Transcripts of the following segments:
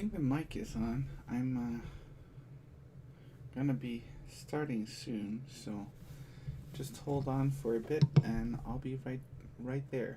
think the mic is on. I'm gonna be starting soon, so just hold on for a bit, and I'll be right there.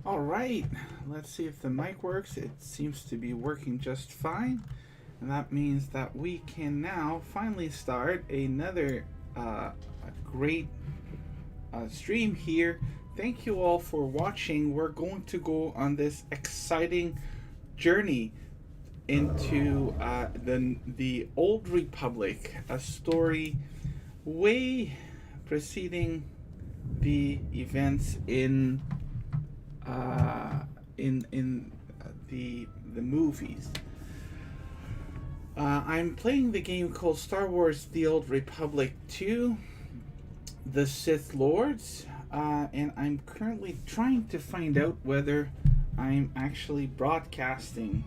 All right, let's see if the mic works. It seems to be working just fine, and that means that we can now finally start another great stream here. Thank you all for watching. We're going to go on this exciting journey into the Old Republic, a story way preceding the events in the movies. I'm playing the game called Star Wars: The Old Republic 2, The Sith Lords, and I'm currently trying to find out whether I'm actually broadcasting.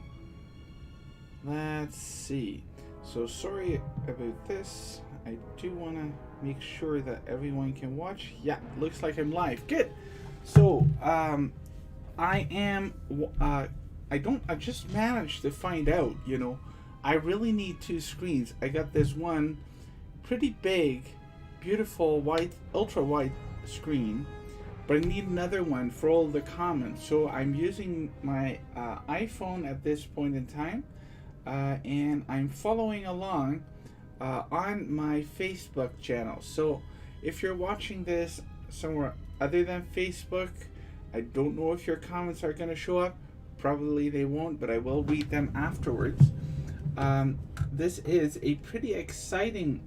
Let's see. So sorry about this. I do want to make sure that everyone can watch. Yeah, looks like I'm live. Good. So I am. I just managed to find out. I really need two screens. I got this one pretty big, beautiful white, ultra wide screen, but I need another one for all the comments. So I'm using my iPhone at this point in time, and I'm following along on my Facebook channel. So if you're watching this somewhere other than Facebook, I don't know if your comments are going to show up. Probably they won't, but I will read them afterwards. This is a pretty exciting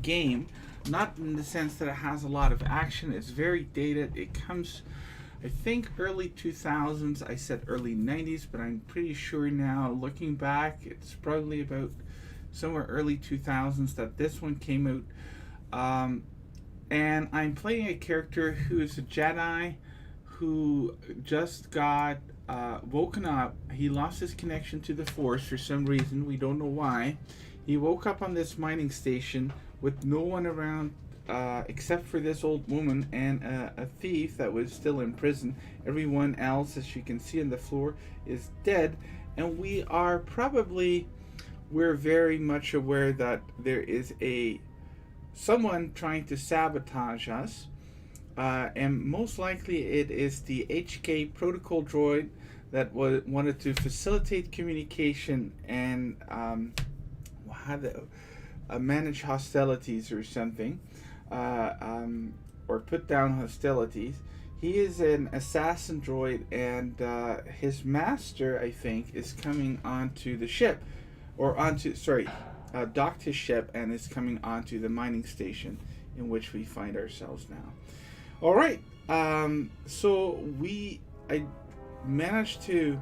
game, not in the sense that it has a lot of action. It's very dated. It comes, I think, early 2000s. I said early 90s, but I'm pretty sure now, looking back, it's probably about somewhere early 2000s that this one came out. And I'm playing a character who is a Jedi who just got woken up. He lost his connection to the Force for some reason. We don't know why. He woke up on this mining station with no one around except for this old woman and a thief that was still in prison. Everyone else, as you can see on the floor, is dead. And we're very much aware that there is someone trying to sabotage us. And most likely it is the HK protocol droid that wanted to facilitate communication and manage hostilities or something, or put down hostilities. He is an assassin droid, and his master, I think, is coming onto the ship, docked his ship and is coming onto the mining station in which we find ourselves now. All right, so I managed to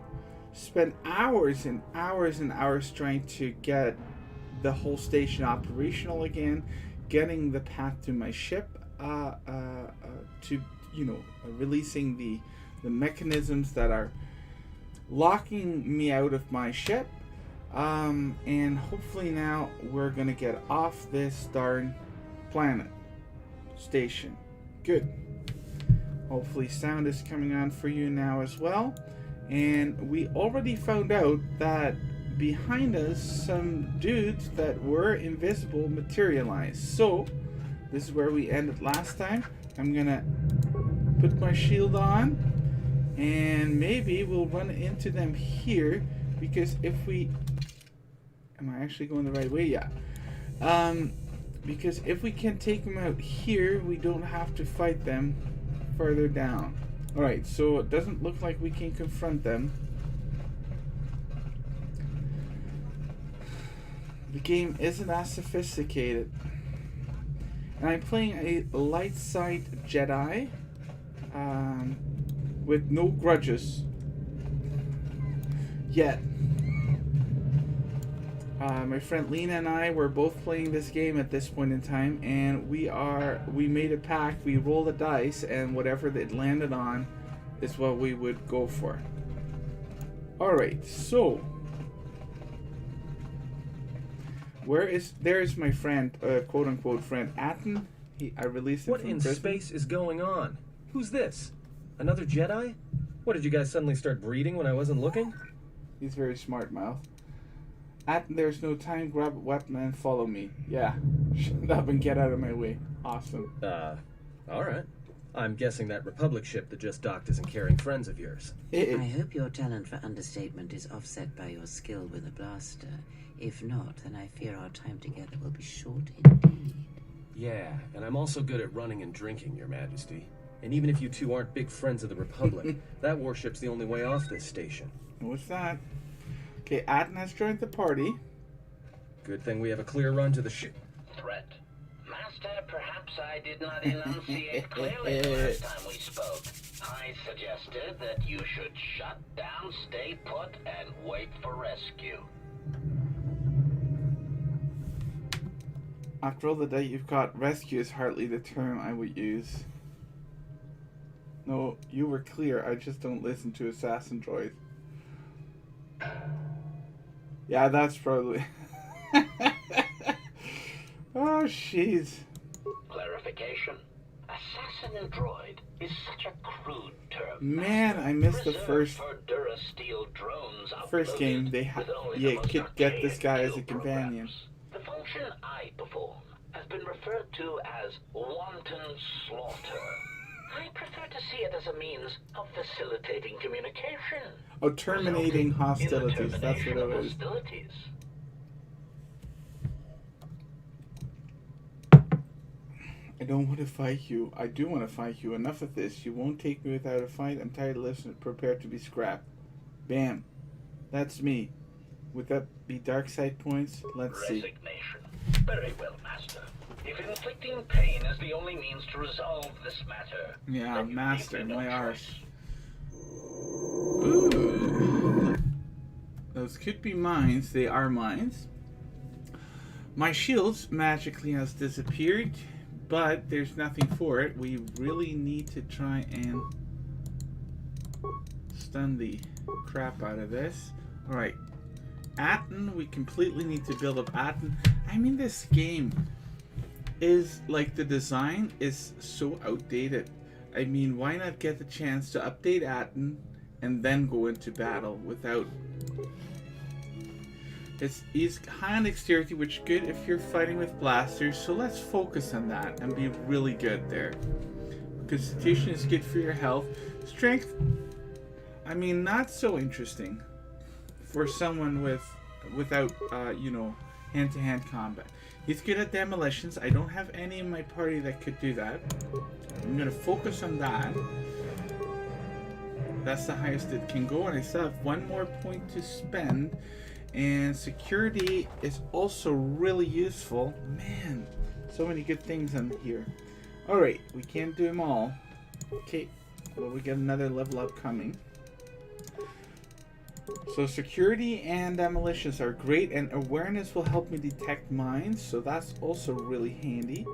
spend hours and hours and hours trying to get the whole station operational again, getting the path to my ship, to releasing the mechanisms that are locking me out of my ship, and hopefully now we're gonna get off this darn planet station. Good. Hopefully sound is coming on for you now as well. And we already found out that behind us some dudes that were invisible materialized. So this is where we ended last time. I'm gonna put my shield on, and maybe we'll run into them here, because am I actually going the right way? Yeah. Because if we can take them out here, we don't have to fight them further down. Alright, so it doesn't look like we can confront them. The game isn't as sophisticated. And I'm playing a light side Jedi with no grudges yet. My friend Lena and I were both playing this game at this point in time, and we made a pact. We rolled the dice, and whatever it landed on is what we would go for. Alright, so there's my friend, quote unquote friend, Atten. I released him What from in prison. space is going on? Who's this? Another Jedi? What, did you guys suddenly start breeding when I wasn't looking? He's very smart mouth. Atten, there's no time, grab a weapon and follow me. Yeah. Shut up and get out of my way. Awesome. Alright. I'm guessing that Republic ship that just docked isn't carrying friends of yours. I hope your talent for understatement is offset by your skill with a blaster. If not, then I fear our time together will be short indeed. Yeah, and I'm also good at running and drinking, Your Majesty. And even if you two aren't big friends of the Republic, that warship's the only way off this station. What's that? Okay, Atten has joined the party. Good thing we have a clear run to the ship. Threat. Master, perhaps I did not enunciate clearly the last time we spoke. I suggested that you should shut down, stay put, and wait for rescue. After all the day you've got, rescue is hardly the term I would use. No, you were clear. I just don't listen to assassin droids. Yeah, that's probably... Oh, jeez. Clarification. Assassin droid is such a crude term. Man, I missed the first game. You could get this guy as a companion. The function I perform has been referred to as wanton slaughter. I prefer to see it as a means of facilitating communication. Oh, terminating hostilities. That's what it is. I don't want to fight you. I do want to fight you. Enough of this. You won't take me without a fight. I'm tired of listening. Prepared to be scrapped. Bam. That's me. Would that be dark side points? Let's see. Resignation. Very well, Master. If inflicting pain is the only means to resolve this matter... Yeah, Master, my arse. Ooh. Those could be mines. They are mines. My shields magically has disappeared, but there's nothing for it. We really need to try and stun the crap out of this. Alright. Atten, we completely need to build up Atten. I mean, this game, is like the design is so outdated. I mean, why not get the chance to update Atten and then go into battle without... He's high on dexterity, which is good if you're fighting with blasters, so let's focus on that and be really good there. Constitution is good for your health. Strength, I mean, not so interesting for someone without hand-to-hand combat. He's good at demolitions. I don't have any in my party that could do that. I'm going to focus on that. That's the highest it can go, and I still have one more point to spend. And security is also really useful. Man, so many good things on here. Alright, we can't do them all. Okay, well, we got another level up coming. So security and demolitions are great, and awareness will help me detect mines, so that's also really handy.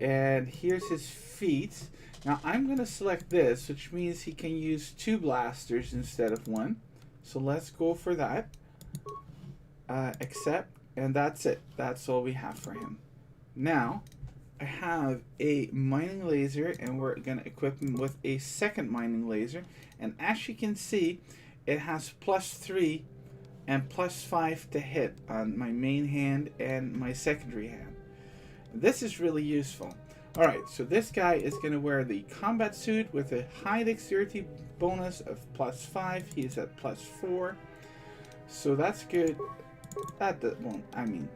And here's his feats. Now I'm going to select this, which means he can use 2 blasters instead of 1. So let's go for that. Accept, and that's it. That's all we have for him. Now, I have a mining laser, and we're going to equip him with a second mining laser. And as you can see, it has +3 and +5 to hit on my main hand and my secondary hand. This is really useful. Alright, so this guy is going to wear the combat suit with a high dexterity bonus of +5. He's at +4. So that's good. That won't, I mean,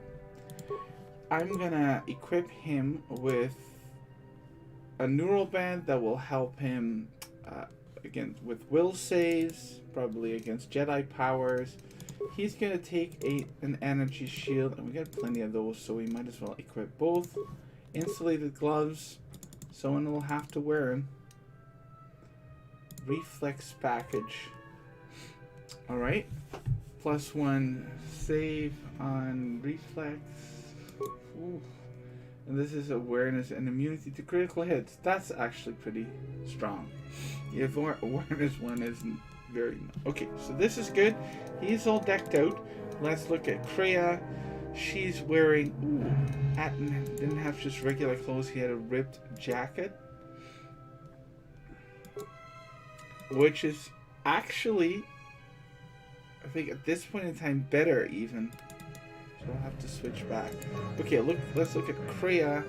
I'm gonna equip him with a neural band that will help him again with will saves, probably against Jedi powers. He's gonna take an energy shield, and we got plenty of those, so we might as well equip both. Insulated gloves, someone will have to wear them. Reflex package. Alright. +1 save on reflex. Ooh. And this is awareness and immunity to critical hits. That's actually pretty strong. The awareness one isn't very much. Okay, so this is good. He's all decked out. Let's look at Kreia. She's wearing... Ooh, Atten didn't have just regular clothes. He had a ripped jacket. Which is actually... I think at this point in time, better even. So I'll have to switch back. Okay, let's look at Kreia.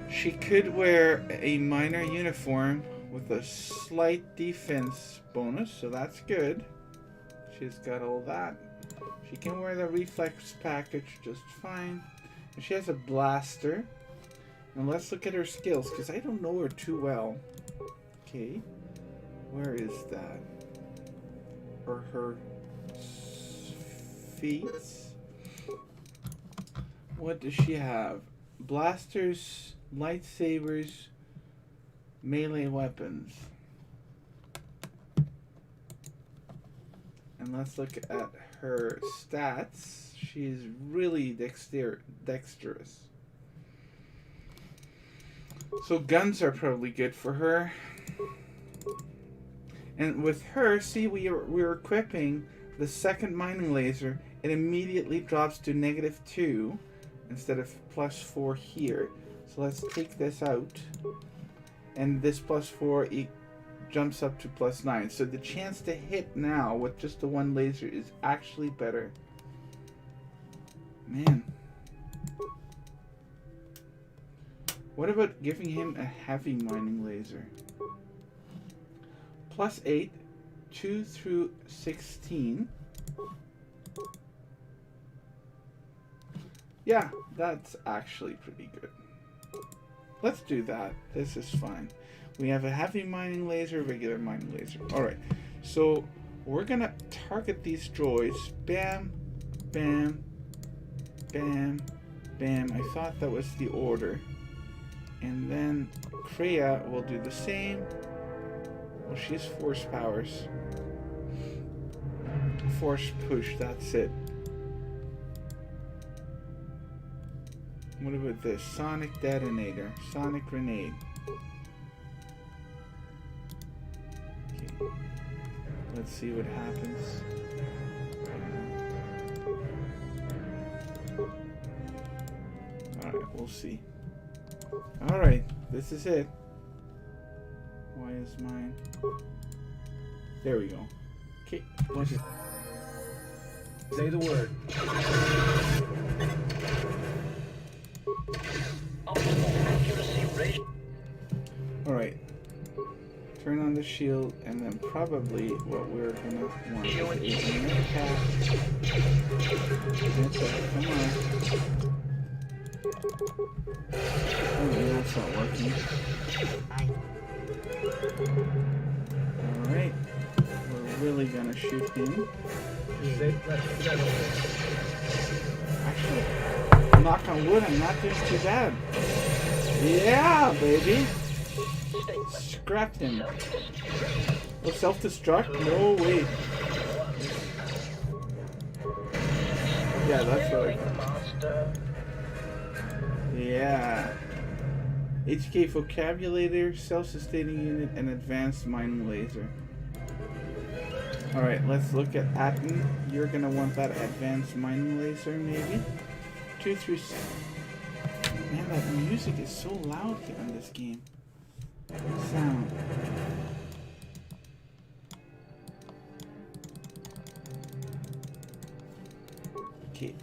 She could wear a minor uniform with a slight defense bonus, so that's good. She's got all that. She can wear the reflex package just fine. And she has a blaster. And let's look at her skills, because I don't know her too well. Okay, where is that? Or her... feats. What does she have? Blasters, lightsabers, melee weapons. And let's look at her stats. She is really dexterous. So guns are probably good for her. And with her, see, we're equipping the second mining laser. It immediately drops to -2 instead of +4 here. So let's take this out. And this +4 jumps up to +9. So the chance to hit now with just the one laser is actually better. Man. What about giving him a heavy mining laser? +8, 2 through 16. Yeah, that's actually pretty good. Let's do that. This is fine. We have a heavy mining laser, regular mining laser. Alright, so we're gonna target these droids. Bam, bam, bam, bam. I thought that was the order. And then Kreia will do the same. Well, she has force powers. Force push, that's it. What about this? Sonic detonator. Sonic grenade. Okay. Let's see what happens. Alright, we'll see. Alright, this is it. Why is mine? There we go. Okay, what's it? Say the word. Alright. Turn on the shield, and then probably what we're gonna want is a med pack. Come on. Oh, that's not working. Alright. We're really gonna shoot him. Actually, knock on wood, I'm not doing too bad. Yeah, baby. Scrap him. Oh, self-destruct? No, wait. Yeah, that's what Yeah. HK vocabulator, self-sustaining unit, and advanced mining laser. Alright, let's look at Atten. You're gonna want that advanced mining laser, maybe? 2 through 6. Man, that music is so loud here in this game. Sound. Okay.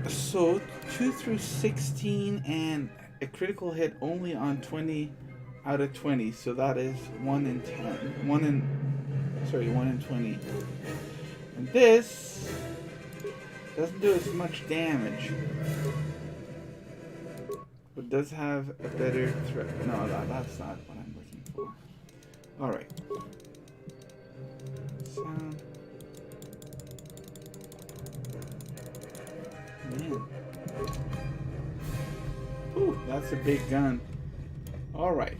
So 2 through 16 and a critical hit only on 20 out of 20. So that is 1 in 10. 1 in 20. And this doesn't do as much damage, but does have a better threat. No, that's not what I'm looking for. Alright. Sound. Man. Ooh, that's a big gun. Alright.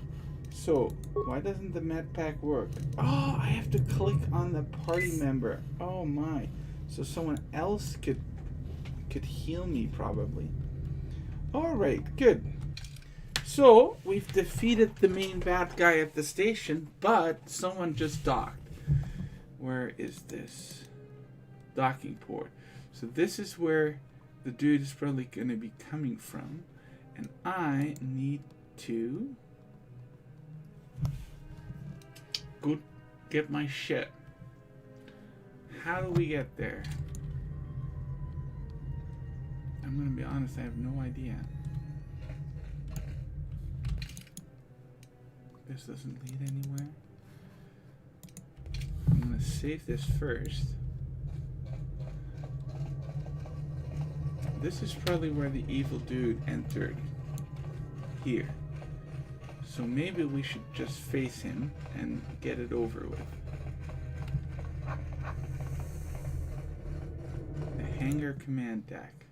So, why doesn't the med pack work? Oh, I have to click on the party member. Oh my. So someone else could heal me probably. Alright, good. So, we've defeated the main bad guy at the station, but someone just docked. Where is this? Docking port. So this is where the dude is probably going to be coming from. And I need to go get my ship. How do we get there? I'm going to be honest, I have no idea. This doesn't lead anywhere. I'm going to save this first. This is probably where the evil dude entered. Here. So maybe we should just face him and get it over with. The hangar command deck.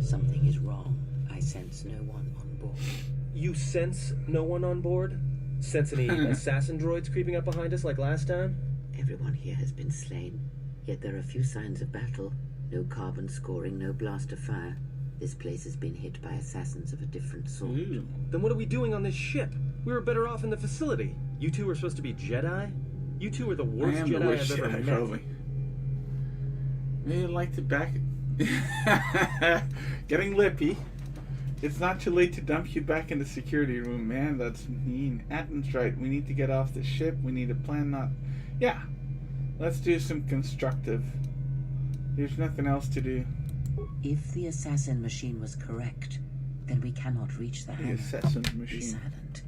Something is wrong. I sense no one on board. You sense no one on board? Sense any assassin droids creeping up behind us like last time? Everyone here has been slain, yet there are few signs of battle. No carbon scoring, no blaster fire. This place has been hit by assassins of a different sort. Ooh. Then what are we doing on this ship? We were better off in the facility. You two were supposed to be Jedi? You two are the worst Jedi I've ever met. Probably. Maybe I'd like to back getting lippy. It's not too late to dump you back in the security room, man. That's mean. Atten's right. We need to get off the ship. We need a plan. Not. Yeah. Let's do some constructive. There's nothing else to do. If the assassin machine was correct, then we cannot reach the The hangar. assassin Be machine. silent.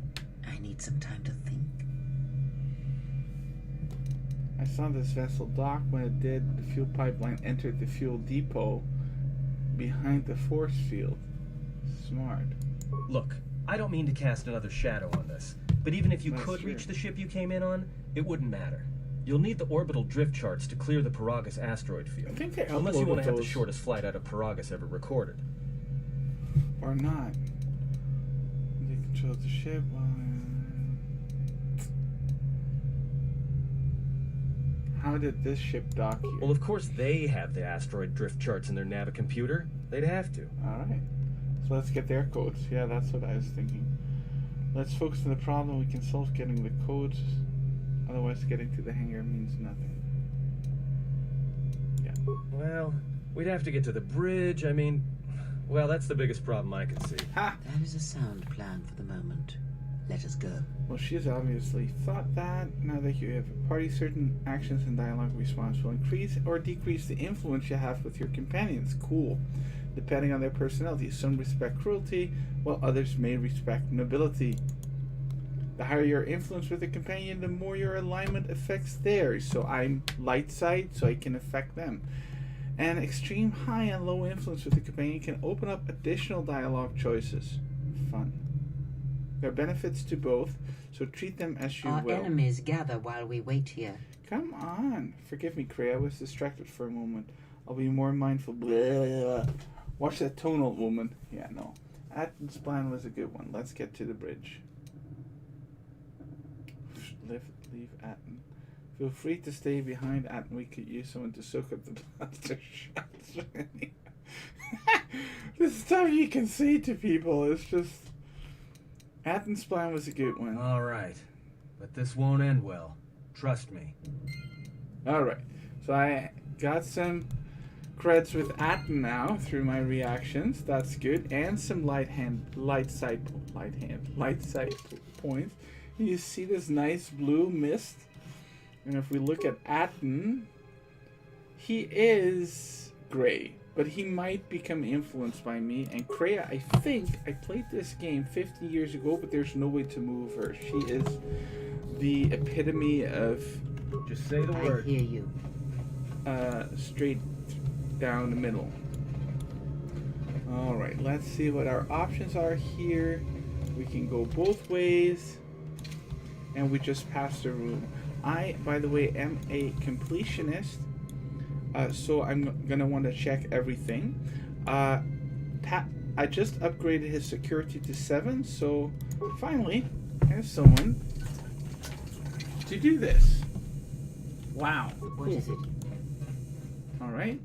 I need some time to think. I saw this vessel dock. When it did, the fuel pipeline entered the fuel depot behind the force field. Smart. Look, I don't mean to cast another shadow on this, but even if you That's could true. reach the ship you came in on, it wouldn't matter. You'll need the orbital drift charts to clear the Peragus asteroid field. I think I Unless you want uploaded to have the those. shortest flight out of Peragus ever recorded. Or not. They control the ship. How did this ship dock here? Well, of course they have the asteroid drift charts in their Navicomputer. They'd have to. Alright. So let's get their codes. Yeah, that's what I was thinking. Let's focus on the problem we can solve getting the codes. Otherwise, getting to the hangar means nothing. Well, we'd have to get to the bridge. I mean, well, that's the biggest problem I can see. Ha! That is a sound plan for the moment. Let us go. Well, she's obviously thought that. Now that you have a party, certain actions and dialogue response will increase or decrease the influence you have with your companions. Cool. Depending on their personality. Some respect cruelty, while others may respect nobility. The higher your influence with a companion, the more your alignment affects theirs. So I'm light side, so I can affect them. And extreme high and low influence with a companion can open up additional dialogue choices. Fun. There are benefits to both, so treat them as you Our will. enemies gather while we wait here. Come on. Forgive me, Cray. I was distracted for a moment. I'll be more mindful. Blah. Watch that tone, old woman. Yeah, no. Atten's plan was a good one. Let's get to the bridge. Leave Atten. Feel free to stay behind, Atten. We could use someone to soak up the blaster shots. The stuff you can say to people is just... Atten's plan was a good one. All right, but this won't end well. Trust me. All right. So I got some creds with Atten now through my reactions. That's good. And some light side points. You see this nice blue mist? And if we look at Atten, he is gray, but he might become influenced by me. And Kreia, I think I played this game 50 years ago, but there's no way to move her. She is the epitome of... Just say the I word. hear you. Straight down the middle. Alright, let's see what our options are here. We can go both ways. And we just passed the room. I, by the way, am a completionist. So I'm going to want to check everything. I just upgraded his security to 7. So finally, I have someone to do this. Wow. What is it? Alright.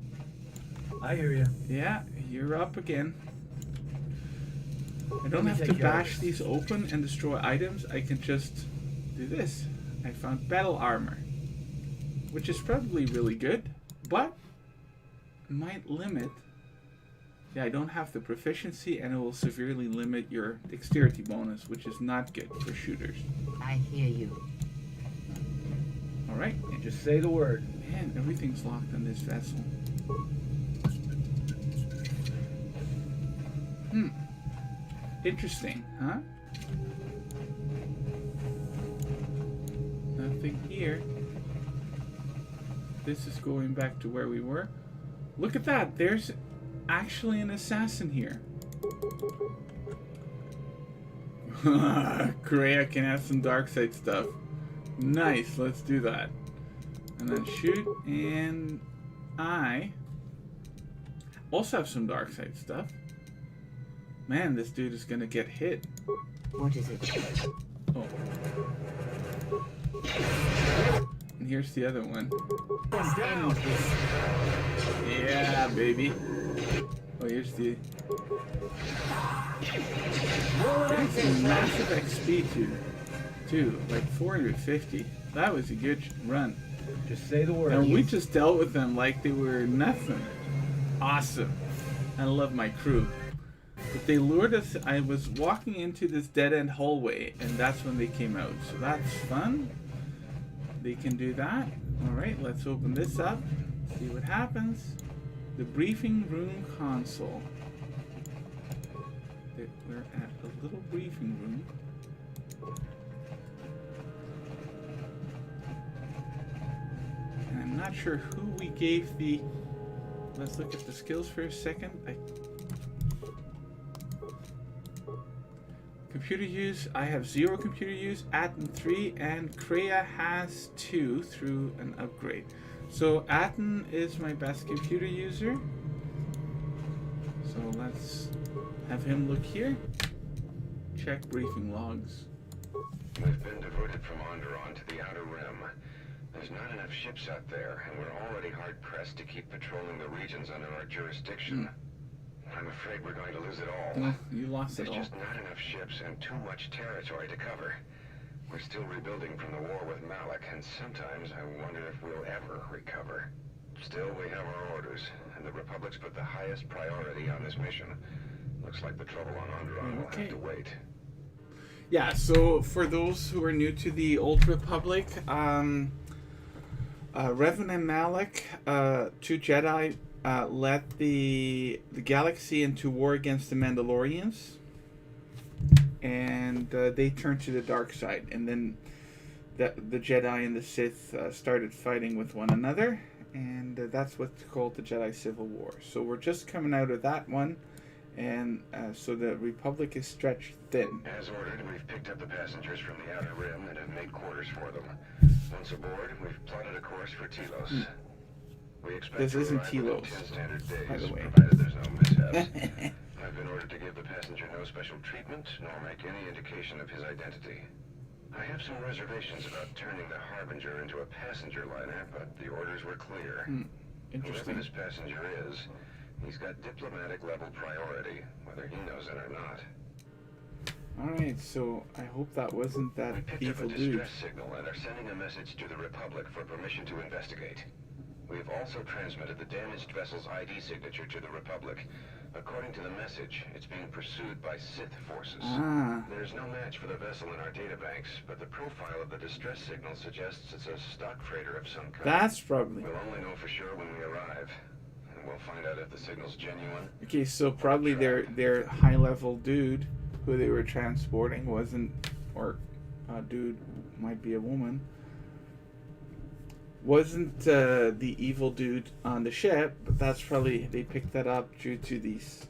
I hear you. Yeah, you're up again. I don't me have to take care of bash this. these open and destroy items. I can just do this. I found battle armor, which is probably really good, but might limit. Yeah, I don't have the proficiency, and it will severely limit your dexterity bonus, which is not good for shooters. I hear you. Alright. Just say the word. Man, everything's locked on this vessel. Interesting, huh? Nothing here. This is going back to where we were. Look at that. There's actually an assassin here. Kreia can have some dark side stuff. Nice. Let's do that. And then shoot. And I also have some dark side stuff. Man, this dude is gonna get hit. What is it? Oh. And here's the other one. Down. Yeah, baby. Oh, here's the... Getting some massive XP too. Like 450. That was a good run. Just say the word. And we just dealt with them like they were nothing. Awesome. I love my crew. But they lured us. I was walking into this dead-end hallway, and that's when they came out. So that's fun. They can do that. Alright, let's open this up. See what happens. The briefing room console. We're at a little briefing room. And I'm not sure who we gave the... Let's look at the skills for a second. Computer use, I have 0 computer use, Atten 3, and Kreia has 2 through an upgrade. So Atten is my best computer user. So let's have him look here. Check briefing logs. We've been diverted from Onderon to the Outer Rim. There's not enough ships out there, and we're already hard-pressed to keep patrolling the regions under our jurisdiction. I'm afraid we're going to lose it all. No, you lost it There's all. just not enough ships and too much territory to cover. We're still rebuilding from the war with Malik, and sometimes I wonder if we'll ever recover. Still, we have our orders, and the Republic's put the highest priority on this mission. Looks like the trouble on Onderon will have to wait. Yeah, so for those who are new to the Old Republic, Revan and Malak, two Jedi, led the galaxy into war against the Mandalorians, and they turned to the dark side, and then the Jedi and the Sith started fighting with one another, and that's what's called the Jedi Civil War. So we're just coming out of that one, and so the Republic is stretched thin. As ordered, we've picked up the passengers from the Outer Rim and have made quarters for them. Once aboard, we've plotted a course for Telos. We expect This to isn't arrive within Telos, 10 standard days, by the way. provided there's no mishaps. I've been ordered to give the passenger no special treatment, nor make any indication of his identity. I have some reservations about turning the Harbinger into a passenger liner, but the orders were clear. Whoever Interesting. this passenger is, he's got diplomatic level priority, whether he knows it or not. Alright, so I hope that wasn't that We picked up evil a dude. distress signal and are sending a message to the Republic for permission to investigate. We have also transmitted the damaged vessel's ID signature to the Republic. According to the message, it's being pursued by Sith forces. Ah, There's no match for the vessel in our databanks, but the profile of the distress signal suggests it's a stock freighter of some kind. that's probably... We'll only know for sure when we arrive, and we'll find out if the signal's genuine. Okay, so probably their high-level dude who they were transporting wasn't, or dude, might be a woman, wasn't the evil dude on the ship, but that's probably, they picked that up due to this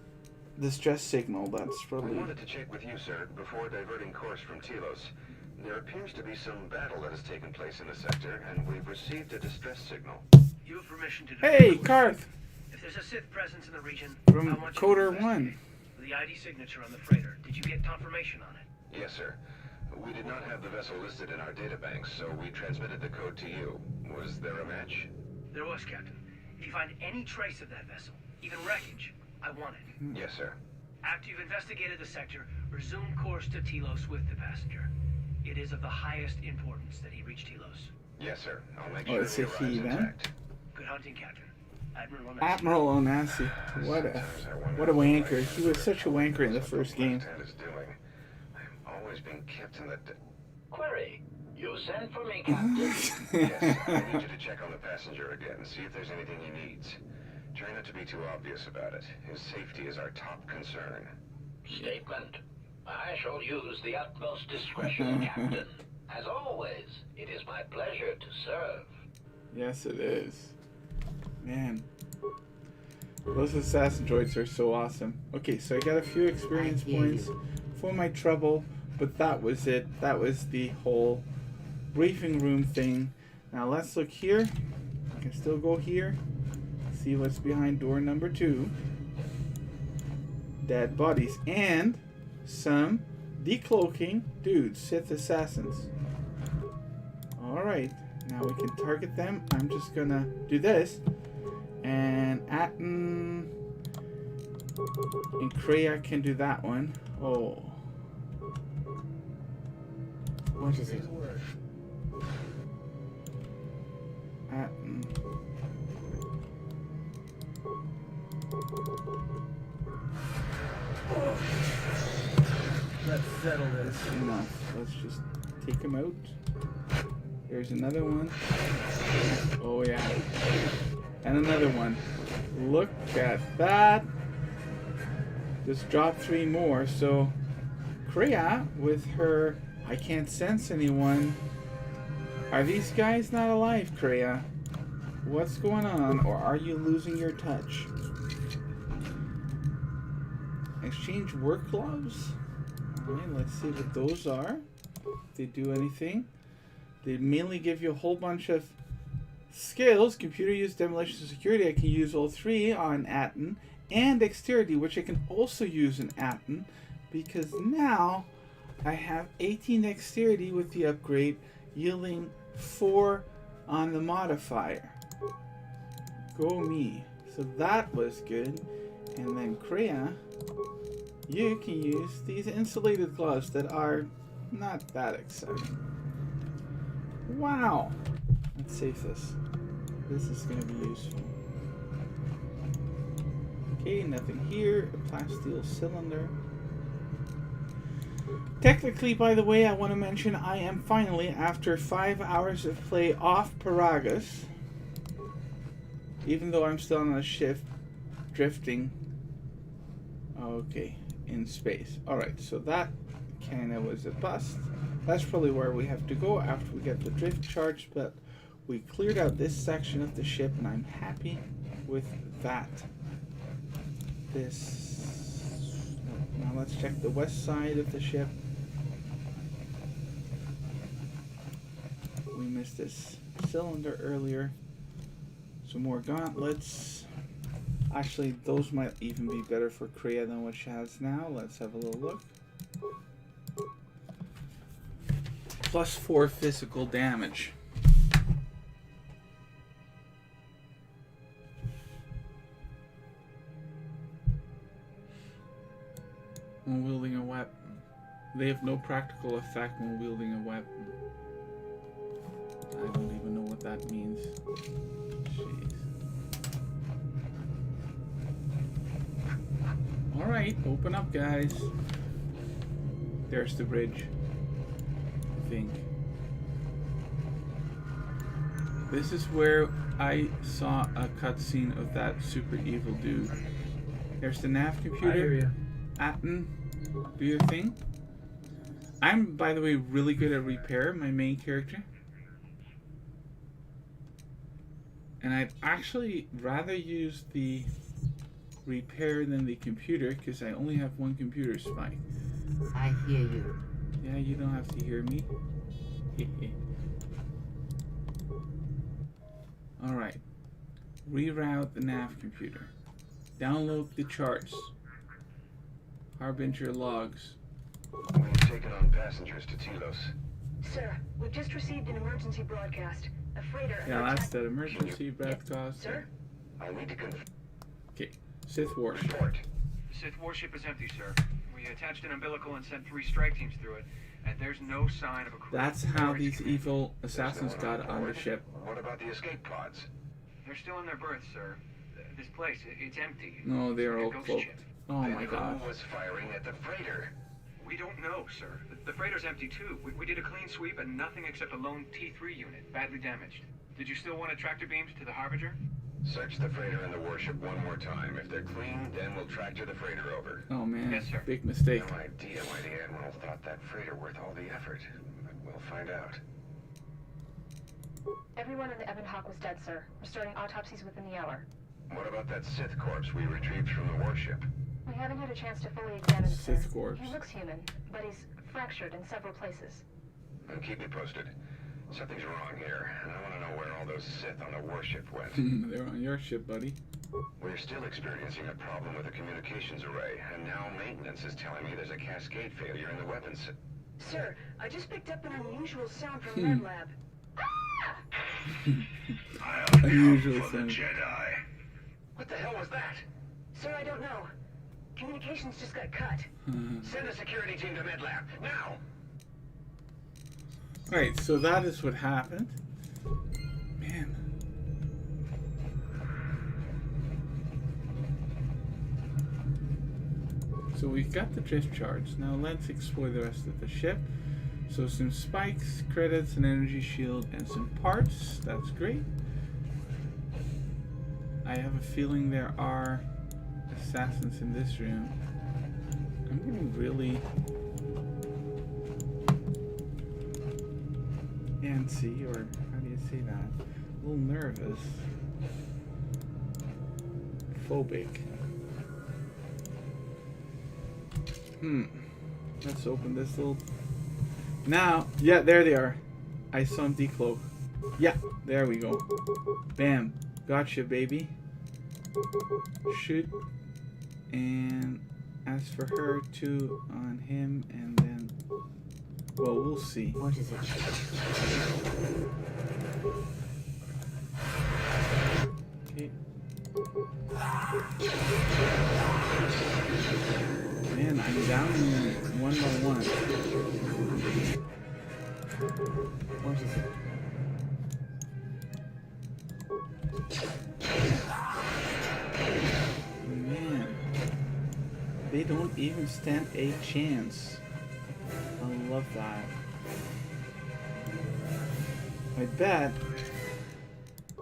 distress signal. That's I probably... wanted to check with you, sir, before diverting course from Telos. There appears to be some battle that has taken place in the sector, and we've received a distress signal. You have permission to... Hey, Karth! If there's a Sith presence in the region, From I want you to Coder investigate. 1. The ID signature on the freighter. Did you get confirmation on it? Yes, sir. We did not have the vessel listed in our databanks, so we transmitted the code to you. Was there a match? There was, Captain. If you find any trace of that vessel, even wreckage, I want it. Yes, sir. After you've investigated the sector, resume course to Telos with the passenger. It is of the highest importance that he reach Telos. Yes, sir. I'll make Oh, sure it's he a arrives he, then? intact. Good hunting, Captain. Admiral Onassis. Admiral Onassis. What a wanker. He was such a wanker in the first game. Left hand is doing. I'm always being kept in the... Query. You sent for me, Captain. Yes, I need you to check on the passenger again and see if there's anything he needs. Try not to be too obvious about it. His safety is our top concern. Statement. I shall use the utmost discretion, Captain. As always, it is my pleasure to serve. Yes, it is. Man. Those assassin droids are so awesome. Okay, so I got a few experience points for my trouble, but that was it. That was the whole briefing room thing. Now let's look here. I can still go here. See what's behind door number 2. Dead bodies and some decloaking dudes, Sith assassins. Alright, now we can target them. I'm just gonna do this. And Atten and Kreia can do that one. Oh. What is it? Atten. Let's settle this. That's enough. Let's just take him out. There's another one. Oh yeah. And another one. Look at that. Just dropped 3 more. So Kreia with her I can't sense anyone. Are these guys not alive, Kreia? What's going on? Or are you losing your touch? Exchange work gloves? Alright, let's see what those are. If they do anything. They mainly give you a whole bunch of skills. Computer use, demolition, and security. I can use all 3 on Atten. And dexterity, which I can also use in Atten. Because now I have 18 dexterity with the upgrade, yielding 4 on the modifier. Go me. So that was good. And then Kreia, you can use these insulated gloves that are not that exciting. Wow. Let's save this. This is going to be useful. Okay, nothing here. A plasteel cylinder. Technically, by the way, I want to mention I am finally, after 5 hours of play, off Peragus. Even though I'm still on a shift, drifting. Okay, in space. Alright, so that kind of was a bust. That's probably where we have to go after we get the drift charged, but we cleared out this section of the ship and I'm happy with that. Now let's check the west side of the ship. We missed this cylinder earlier. Some more gauntlets. Actually, those might even be better for Kriya than what she has now. Let's have a little look. +4 physical damage. When wielding a weapon. They have no practical effect when wielding a weapon. I don't even know what that means. Jeez. Alright, open up, guys. There's the bridge. I think. This is where I saw a cutscene of that super evil dude. There's the nav computer. I hear you. Atten, do your thing. I'm, by the way, really good at repair, my main character. And I'd actually rather use the repair than the computer because I only have one computer, Spike. I hear you. Yeah, you don't have to hear me. Alright. Reroute the nav computer. Download the charts. Harbinger logs. We've taken on passengers to Telos. Sir, we've just received an emergency broadcast. A freighter. Yeah, that's that emergency broadcast. Sir? I need to confirm. Okay. Sith warship. Report. The Sith warship is empty, sir. We attached an umbilical and sent 3 strike teams through it, and there's no sign of a crew. That's how these evil assassins got on the ship. What about the escape pods? They're still in their berths, sir. This place, it's empty. No, they're It's all like a ghost cloaked. ship. Oh Then my god. who was firing at the freighter? We don't know, sir. The freighter's empty, too. We did a clean sweep and nothing except a lone T3 unit, badly damaged. Did you still want a tractor beams to the Harbinger? Search the freighter and the warship one more time. If they're clean, then we'll tractor the freighter over. Oh man, Yes, sir. big mistake. No idea why the Admiral thought that freighter worth all the effort, but we'll find out. Everyone in the Ebon Hawk was dead, sir. We're starting autopsies within the hour. What about that Sith corpse we retrieved from the warship? We haven't had a chance to fully examine it, sir. Sith corpse. He looks human, but he's fractured in several places. Then keep me posted. Something's wrong here, and I want to know where all those Sith on the warship went. They're on your ship, buddy. We're still experiencing a problem with the communications array, and now maintenance is telling me there's a cascade failure in the weapons. Sir, I just picked up an unusual sound from Med Lab. Unusual sound. Jedi. What the hell was that? Sir, I don't know. Communications just got cut. Send a security team to MedLab, now! Alright, so that is what happened. Man. So we've got the drift charge. Now let's explore the rest of the ship. So some spikes, credits, an energy shield, and some parts. That's great. I have a feeling there are assassins in this room. I'm getting really antsy, or how do you say that? A little nervous. Phobic. Let's open this little... Now, yeah, there they are. I saw them decloak. Yeah, there we go. Bam. Gotcha, baby. Shoot. And as for her, 2 on him, and then... Well, we'll see. What is it? Okay. Man, I'm down one by one. What is it? Man, they don't even stand a chance. I love that. I bet,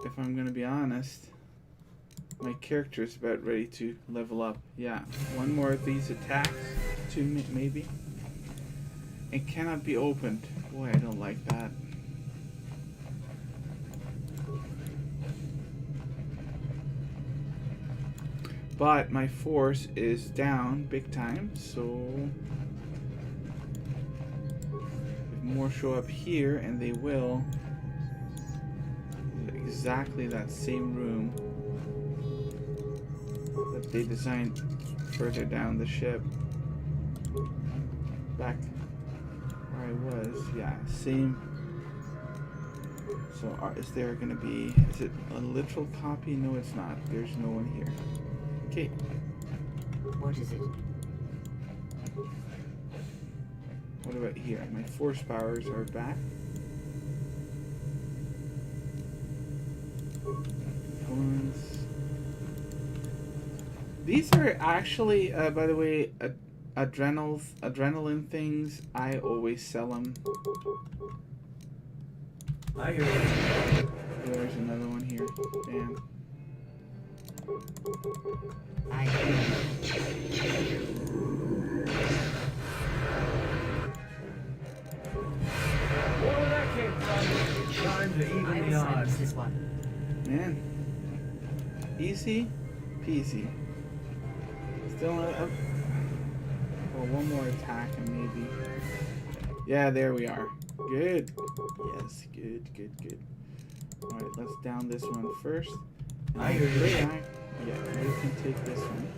if I'm gonna be honest, my character is about ready to level up. Yeah, one more of these attacks, two maybe. It cannot be opened. Boy, I don't like that. But my force is down big time, so if more show up here, and they will, exactly that same room that they designed further down the ship. Back where I was, yeah, same. So is there gonna be, is it a literal copy? No, it's not. There's no one here. Okay. What is it? What about here? My force powers are back. Ones. These are actually, by the way, adrenaline things. I always sell them. I hear you. There's another one here. Damn. I hear Where that came from? Time to you. I even will the silence odds. this one. Man. Easy peasy. Still up. Well, one more attack and maybe. Yeah, there we are. Good. Yes, good. Alright, let's down this one first. I hear you. Yeah, we can take this one.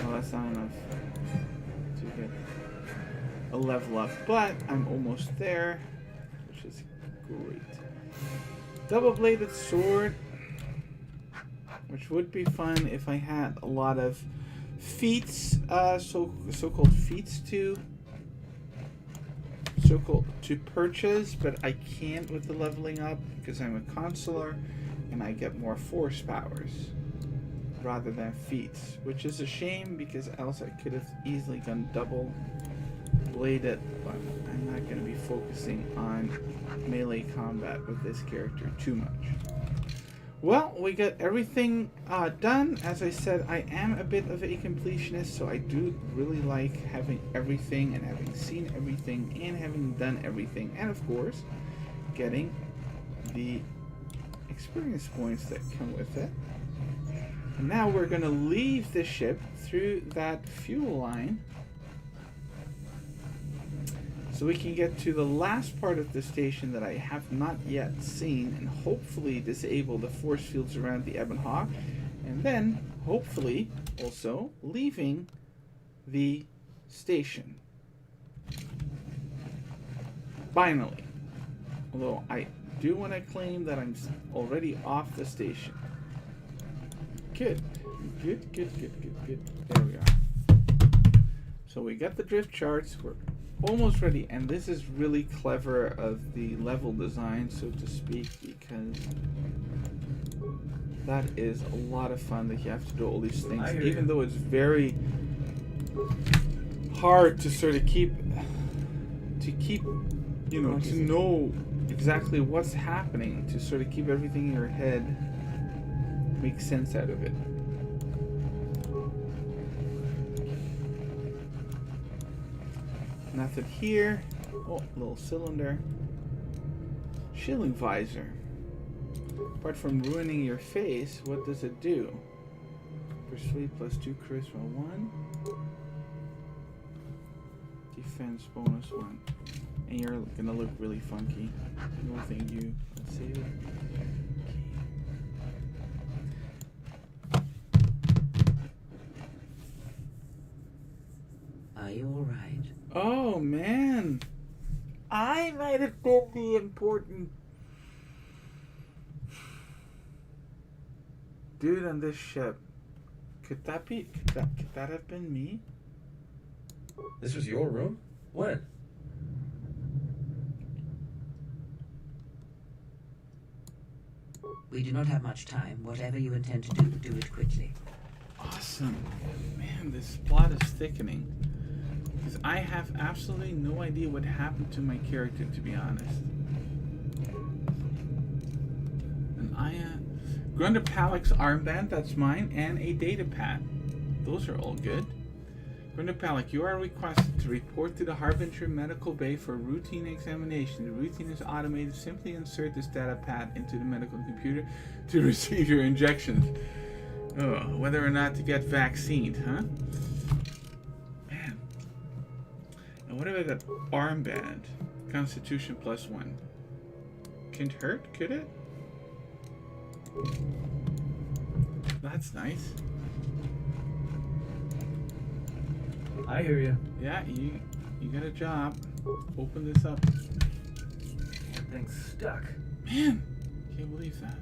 Well, that's not enough to get a level up, but I'm almost there, which is great. Double-bladed sword, which would be fun if I had a lot of feats, so-called feats to purchase, but I can't with the leveling up because I'm a consular and I get more force powers rather than feats, which is a shame because else I could have easily gone double bladed, but I'm not going to be focusing on melee combat with this character too much. Well, we got everything done. As I said, I am a bit of a completionist, so I do really like having everything and having seen everything and having done everything, and of course, getting the experience points that come with it. And now we're going to leave the ship through that fuel line so we can get to the last part of the station that I have not yet seen and hopefully disable the force fields around the Ebon Hawk, and then hopefully also leaving the station. Finally. Although I do want to claim that I'm already off the station. Good. There we are. So we got the drift charts. We're almost ready, and this is really clever of the level design, so to speak, because that is a lot of fun that you have to do all these things, even though it's very hard to sort of keep, you know, to know exactly what's happening, to sort of keep everything in your head, make sense out of it. Nothing here. Oh, little cylinder. Shielding visor. Apart from ruining your face, what does it do? Persuade plus 2 charisma 1. Defense bonus 1. And you're gonna look really funky. No thank you. Let's save it. Are you alright? Oh man, I might have been the important dude on this ship. Could that have been me? This was your room? When? We do not have much time. Whatever you intend to do, do it quickly. Awesome. Man, this plot is thickening. Because I have absolutely no idea what happened to my character, to be honest. And Grunder Palak's armband, that's mine, and a data pad. Those are all good. Grunder Palak, you are requested to report to the Harbinger Medical Bay for routine examination. The routine is automated. Simply insert this data pad into the medical computer to receive your injections. Oh, whether or not to get vaccinated, huh? Man. And what about that armband? Constitution +1. Can't hurt, could it? That's nice. I hear you. Yeah, you got a job. Open this up. Thing's stuck. Man, can't believe that.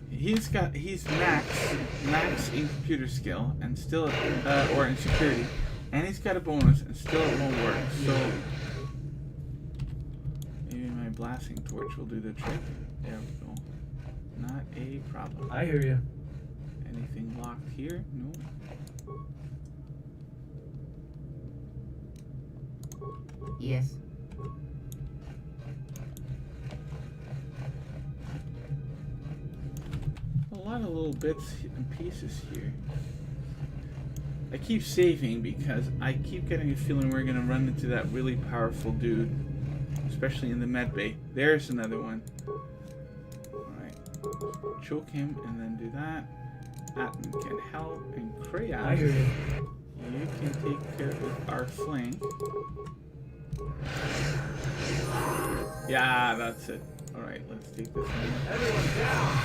He's max in computer skill and still or in security, and he's got a bonus and still it won't work. So maybe my blasting torch will do the trick. There we go. Not a problem. I hear you. Anything locked here? No. Yes. A lot of little bits and pieces here. I keep saving because I keep getting a feeling we're gonna run into that really powerful dude, especially in the med bay. There's another one. Alright. Choke him and then do that. Atman can help, and Krayas, I hear you. you can take care of our flank. Yeah, that's it. Alright, let's take this one. Everyone down!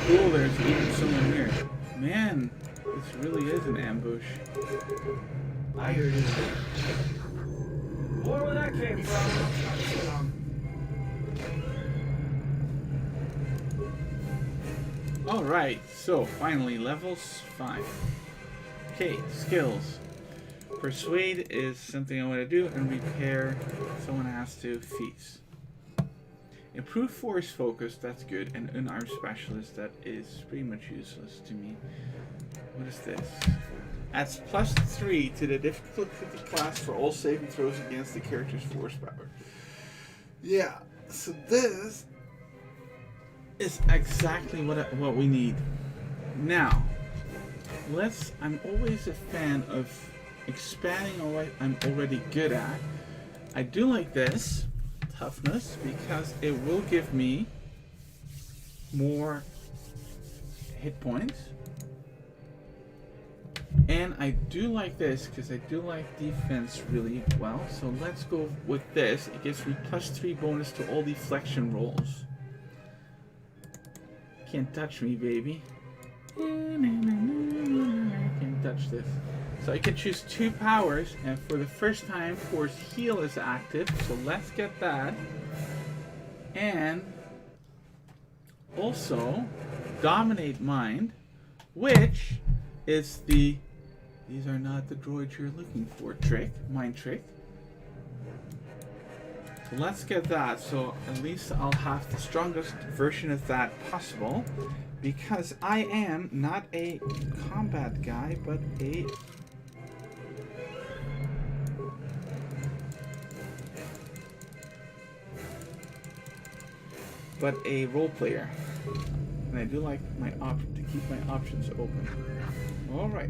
Cool, there's even someone here. Man, this really is an ambush. I hear you. More where that came from. Alright, so finally, levels 5. Okay, skills. Persuade is something I want to do, and repair, someone has to feast. Improve force focus, that's good, and unarmed specialist, that is pretty much useless to me. What is this? Adds +3 to the difficulty class for all saving throws against the character's force power. Yeah, so this is exactly what we need. Now, I'm always a fan of expanding on what I'm already good at. I do like this toughness because it will give me more hit points, and I do like this because I do like defense really well. So let's go with this. It gives me +3 bonus to all deflection rolls. Can't touch me, baby. Can't touch this. So I can choose 2 powers, and for the first time, Force Heal is active, so let's get that. And also, Dominate Mind, which is the these are not the droids you're looking for mind trick. So let's get that, so at least I'll have the strongest version of that possible, because I am not a combat guy, but a role player, and I do like my to keep my options open. All right.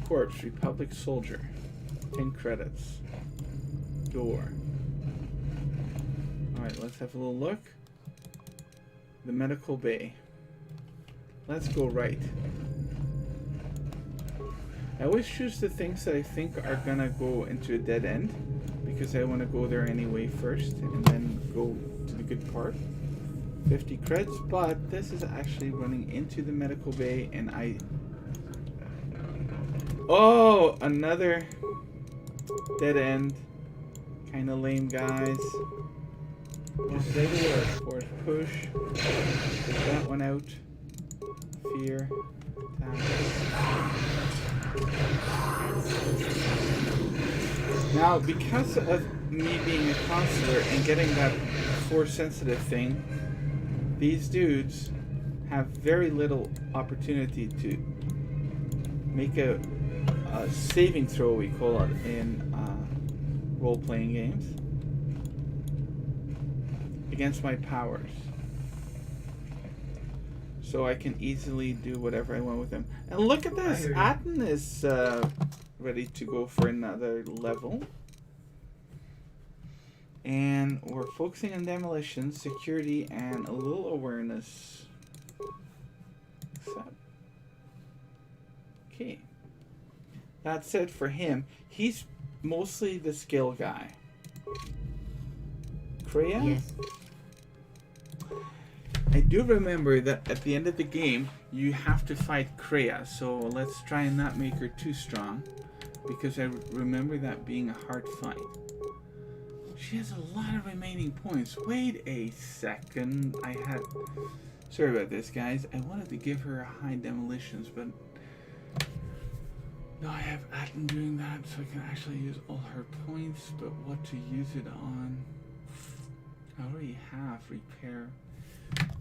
Corpse, Republic Soldier, 10 credits. Door. All right, let's have a little look. The medical bay. Let's go right. I always choose the things that I think are gonna go into a dead end, because I want to go there anyway first and then go to the good part. 50 creds, but this is actually running into the medical bay, and oh, another dead end. Kind of lame, guys. Just say the word. Force push. Get that one out. Fear. Now, because of me being a consular and getting that force sensitive thing, these dudes have very little opportunity to make a saving throw, we call it in role-playing games, against my powers. So I can easily do whatever I want with them. And look at this! Atten is ready to go for another level. And we're focusing on demolition, security, and a little awareness. Okay. That's it for him. He's mostly the skill guy. Kreia? Yes. I do remember that at the end of the game, you have to fight Kreia. So let's try and not make her too strong. Because I remember that being a hard fight. She has a lot of remaining points. Wait a second. Sorry about this, guys. I wanted to give her a high demolitions, but now I have Atten doing that, so I can actually use all her points. But what to use it on? I already have repair,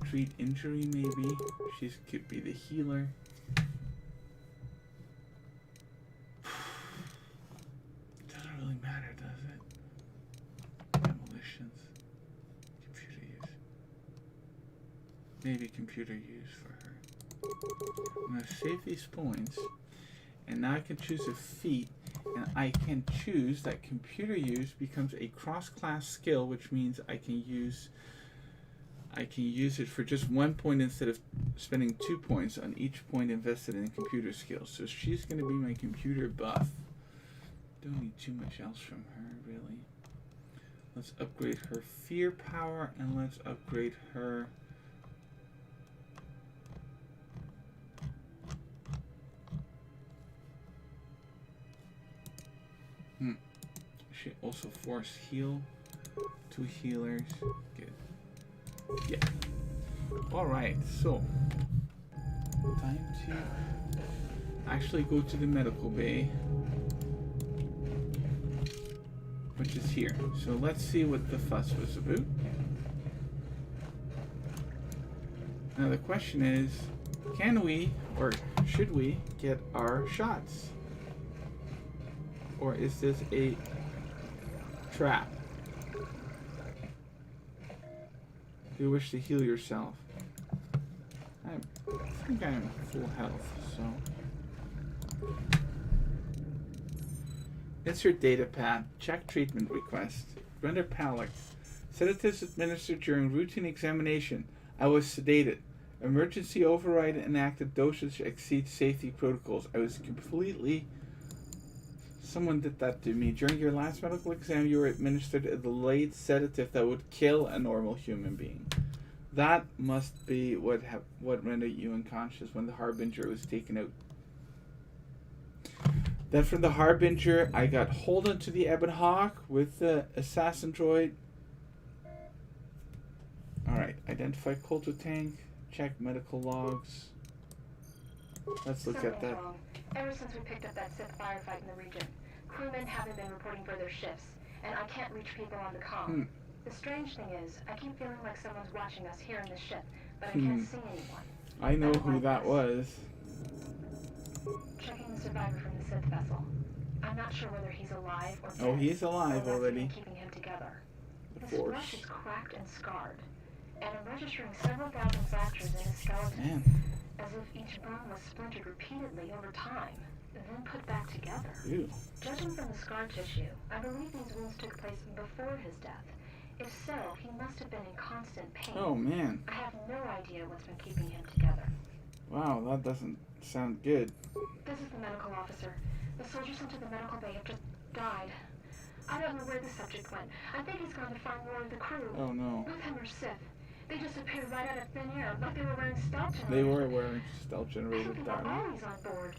treat injury. Maybe she could be the healer. Doesn't really matter, does it? Demolitions, computer use. Maybe computer use for her. I'm gonna save these points, and now I can choose a feat, and I can choose that computer use becomes a cross-class skill, which means I can use it for just 1 point instead of spending 2 points on each point invested in computer skills. So she's gonna be my computer buff. Don't need too much else from her, really. Let's upgrade her fear power, and let's upgrade her she also force heal. 2 healers. Good. Yeah. Alright, so time to actually go to the medical bay, which is here. So let's see what the fuss was about. Now the question is, can we, or should we, get our shots? Or is this a trap? Do you wish to heal yourself? I think I'm full health, so. Insert data pad. Check treatment request. Render palate. Sedatives administered during routine examination. I was sedated. Emergency override enacted. Dosage exceeds safety protocols. I was completely... Someone did that to me. During your last medical exam, you were administered a delayed sedative that would kill a normal human being. That must be what rendered you unconscious when the Harbinger was taken out. Then from the Harbinger, I got hold onto the Ebon Hawk with the assassin droid. Alright, identify Colto tank, check medical logs. Let's look at that. Wrong. Ever since we picked up that Sith firefight in the region, crewmen haven't been reporting for their shifts, and I can't reach people on the comm. The strange thing is, I keep feeling like someone's watching us here in the ship, but I can't see anyone. I know who that was. Checking the survivor from the Sith vessel. I'm not sure whether he's alive or dead. Oh, he's alive or already. keeping him together. The His Force. flesh is cracked and scarred, and I'm registering several thousand fractures in his skeleton, Man. as if each bone was splintered repeatedly over time, and then put back together. Ew. Judging from the scar tissue, I believe these wounds took place before his death. If so, he must have been in constant pain. Oh, man. I have no idea what's been keeping him together. Wow, that doesn't sound good. This is the medical officer. The soldiers sent to the medical bay have just died. I don't know where the subject went. I think he's gone to find more of the crew. Oh, no. With him or Sith. They just appeared right out of thin air, like they were wearing stealth generators. They were wearing stealth I generated think they were darling. always on board.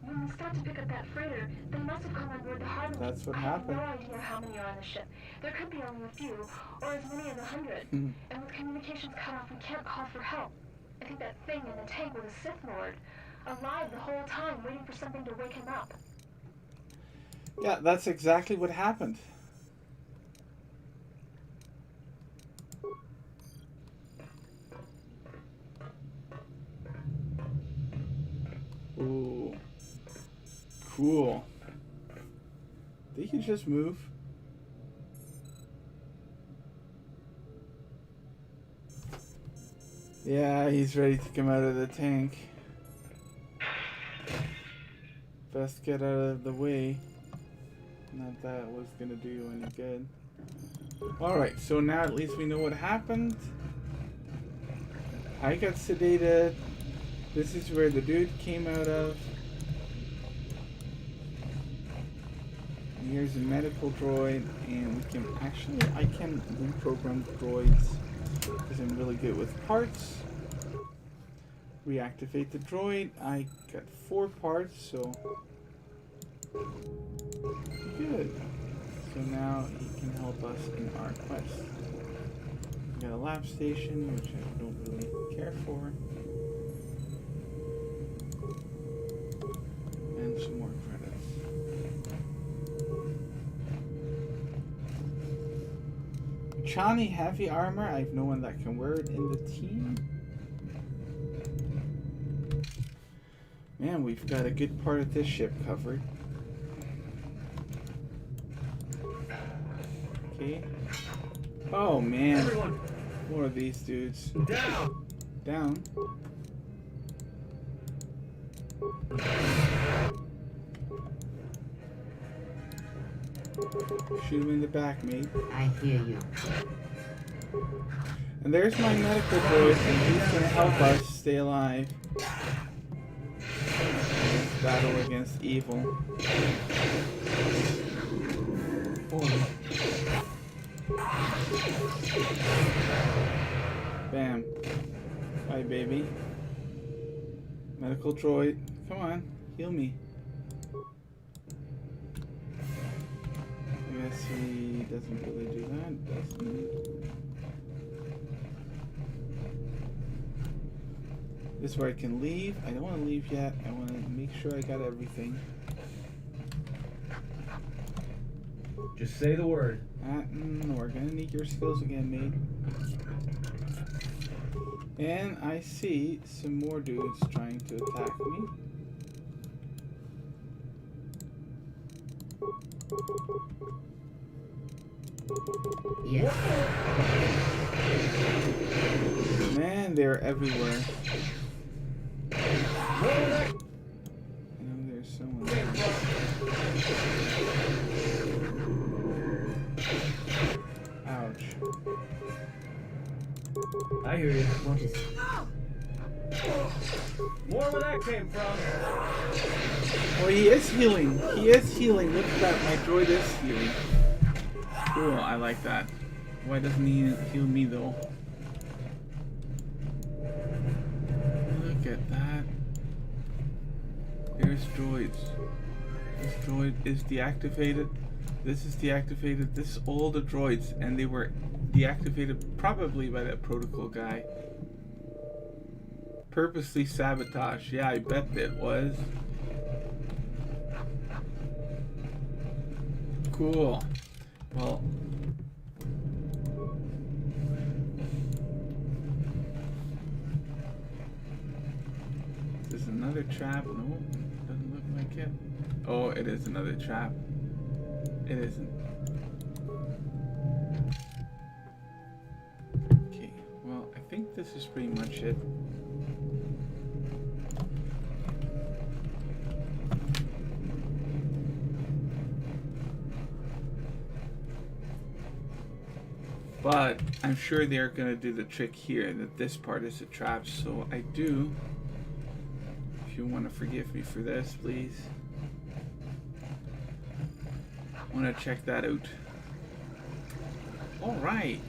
When we stopped to pick up that freighter, they must have come on board the Harbinger. That's what I happened. have no idea how many are on the ship. There could be only a few, or as many as 100. And with communications cut off, we can't call for help. I think that thing in the tank was a Sith Lord. alive the whole time, waiting for something to wake him up. Yeah, that's exactly what happened. Ooh. Cool. They can just move. Yeah, he's ready to come out of the tank. Best get out of the way. Not that was gonna do any good. Alright, so now at least we know what happened. I got sedated. This is where the dude came out of. And here's a medical droid, and we can actually, I can reprogram droids because I'm really good with parts. Reactivate the droid. I got 4 parts, so good. So now he can help us in our quest. We got a lab station, which I don't really care for. And some more credits. Chani heavy armor. I have no one that can wear it in the team. Man, we've got a good part of this ship covered. Okay. Oh man. Everyone, More of these dudes. down. Down. Shoot him in the back, mate. I hear you. And there's my medical droid, and he's gonna help us stay alive. Let's battle against evil. Bam. Bye, baby. Medical droid. Come on, heal me. I guess he doesn't really do that, doesn't he? This is where I can leave. I don't want to leave yet. I want to make sure I got everything. Just say the word. We're gonna need your skills again, mate. And I see some more dudes trying to attack me. Yes. Man, they're everywhere. I know there's someone there. Ouch. I hear you. What is More where that came from. Oh, he is healing. He is healing. Look at that. My droid is healing. Cool. I like that. Why doesn't he heal me though? Look at that. There's droids. This droid is deactivated. This is deactivated. This is all the droids, and they were deactivated probably by that protocol guy. Purposely sabotage. Yeah, I bet it was. Cool. Well, there's another trap. No, doesn't look like it. Oh, it is another trap. It isn't. Okay, well, I think this is pretty much it. But I'm sure they're going to do the trick here, that this part is a trap. So I do, if you want to forgive me for this, please. I want to check that out. All right.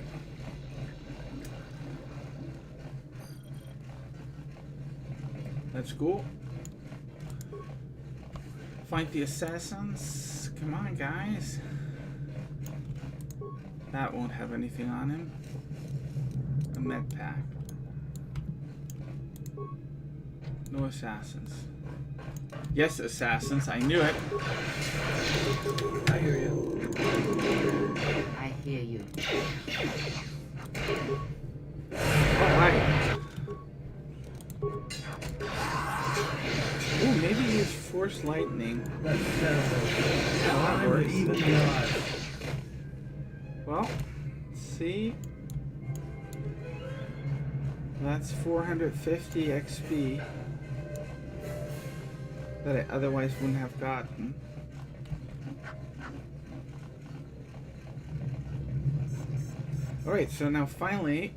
Let's go. Find the assassins. Come on, guys. That won't have anything on him. A med pack. No assassins. Yes, assassins. I knew it. I hear you. I hear you. Alright. Ooh, maybe use force lightning. That sounds okay. Yeah, that I'm works. even the odds. Well, see. That's 450 XP that I otherwise wouldn't have gotten. Alright, so now finally,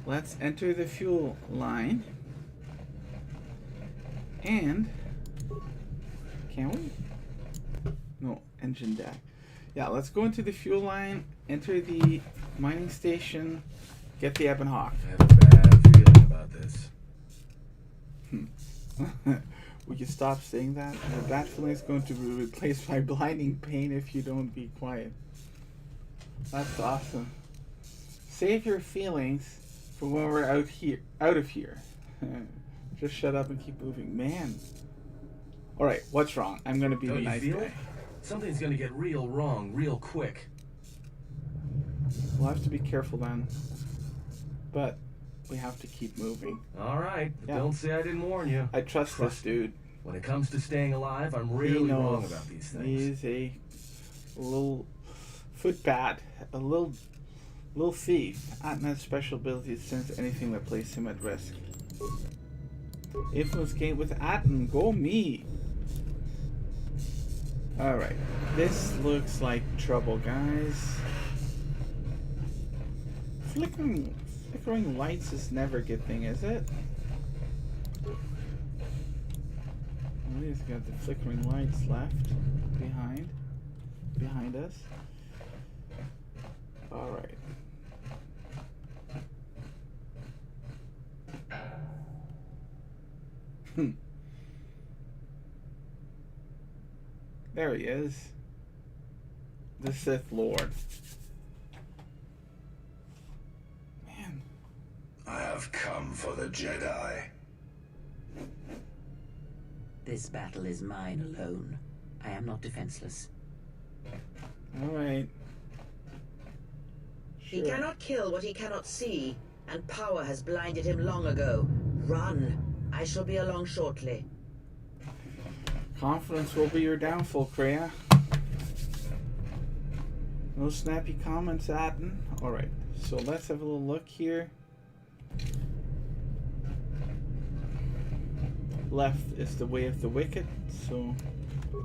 let's enter the fuel line. And, can we? No, engine deck. Yeah, let's go into the fuel line, enter the mining station, get the Ebon Hawk. I have a bad feeling about this. We can stop saying that. The bad feeling is going to be replaced by blinding pain if you don't be quiet. That's awesome. Save your feelings for when we're out of here. Just shut up and keep moving, man. All right, what's wrong? I'm gonna be Don't the you nice feel guy. it? Something's gonna get real wrong real quick. We'll have to be careful then, but we have to keep moving. All right, but Yeah. don't say I didn't warn you. I trust this dude. When it comes to staying alive, I'm He really knows. wrong about these things. He's a little footpad, a little thief. Atman has special ability to sense anything that places him at risk. Influence gained with Atman. Go me. Alright. This looks like trouble, guys. Flickering lights is never a good thing, is it? We just got the flickering lights left behind us. All right. There he is. The Sith Lord. Man. I have come for the Jedi. This battle is mine alone. I am not defenseless. All right. He Sure. cannot kill what he cannot see, and power has blinded him long ago. Run. I shall be along shortly. Confidence will be your downfall, Kreia. No snappy comments, Atten. Alright, so let's have a little look here. Left is the way of the wicked, so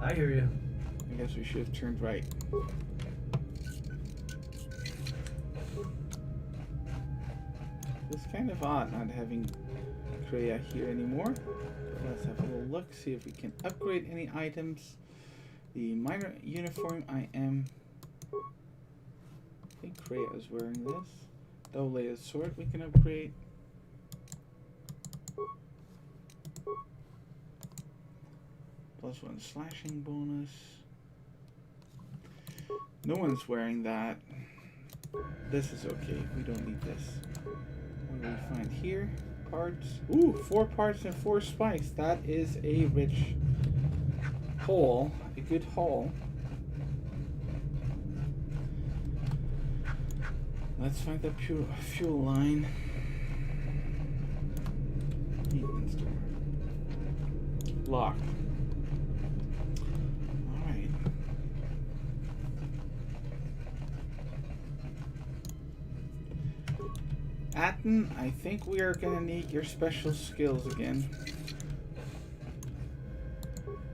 I hear you. I guess we should have turned right. It's kind of odd not having Kreia here anymore. But let's have a little look, see if we can upgrade any items. The minor uniform, I think Kreia is wearing this. Double-layered sword we can upgrade. +1 slashing bonus. No one's wearing that. This is okay. We don't need this. What do we find here? Parts. Ooh, 4 parts and 4 spikes. That is a rich haul. A good haul. Let's find the fuel line. Maintenance door. Locked. Alright. Atten, I think we are gonna need your special skills again.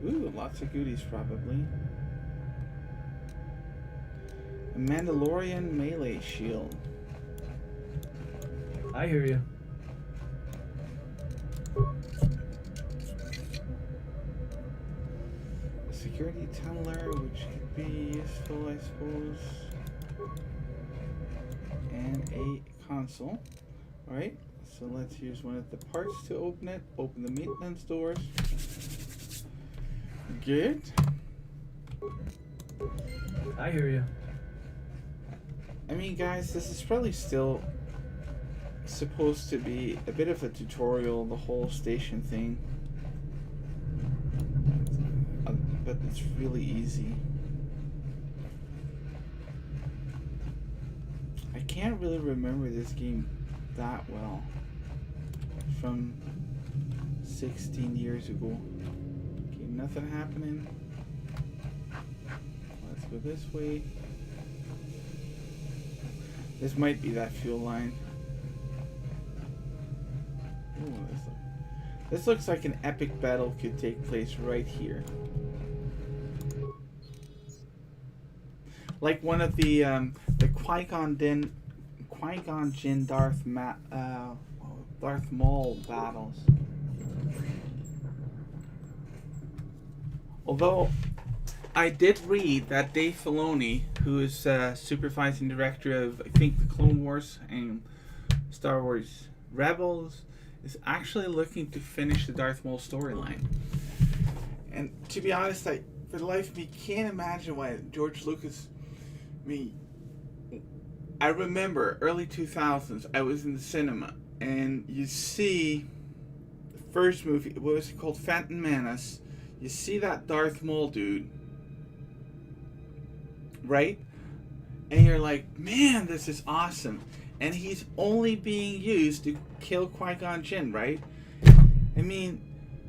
Ooh, lots of goodies probably. A Mandalorian melee shield. I hear you. A security tunneler, which could be useful, I suppose. And a console. Alright, so let's use one of the parts to open it. Open the maintenance doors. Good. I hear you. I mean, guys, this is probably still supposed to be a bit of a tutorial, the whole station thing. but it's really easy. I can't really remember this game that well from 16 years ago. Okay, nothing happening. Let's go this way. This might be that fuel line. Ooh, this looks like an epic battle could take place right here. Like one of the Qui-Gon Jinn Darth Maul battles. Although I did read that Dave Filoni, who is supervising director of I think the Clone Wars and Star Wars Rebels, is actually looking to finish the Darth Maul storyline. And to be honest, I for the life of me can't imagine why George Lucas. I remember early 2000s. I was in the cinema, and you see the first movie. What was it called? Phantom Menace. You see that Darth Maul dude, right? And you're like, man, this is awesome. And he's only being used to kill Qui-Gon Jinn, right? I mean,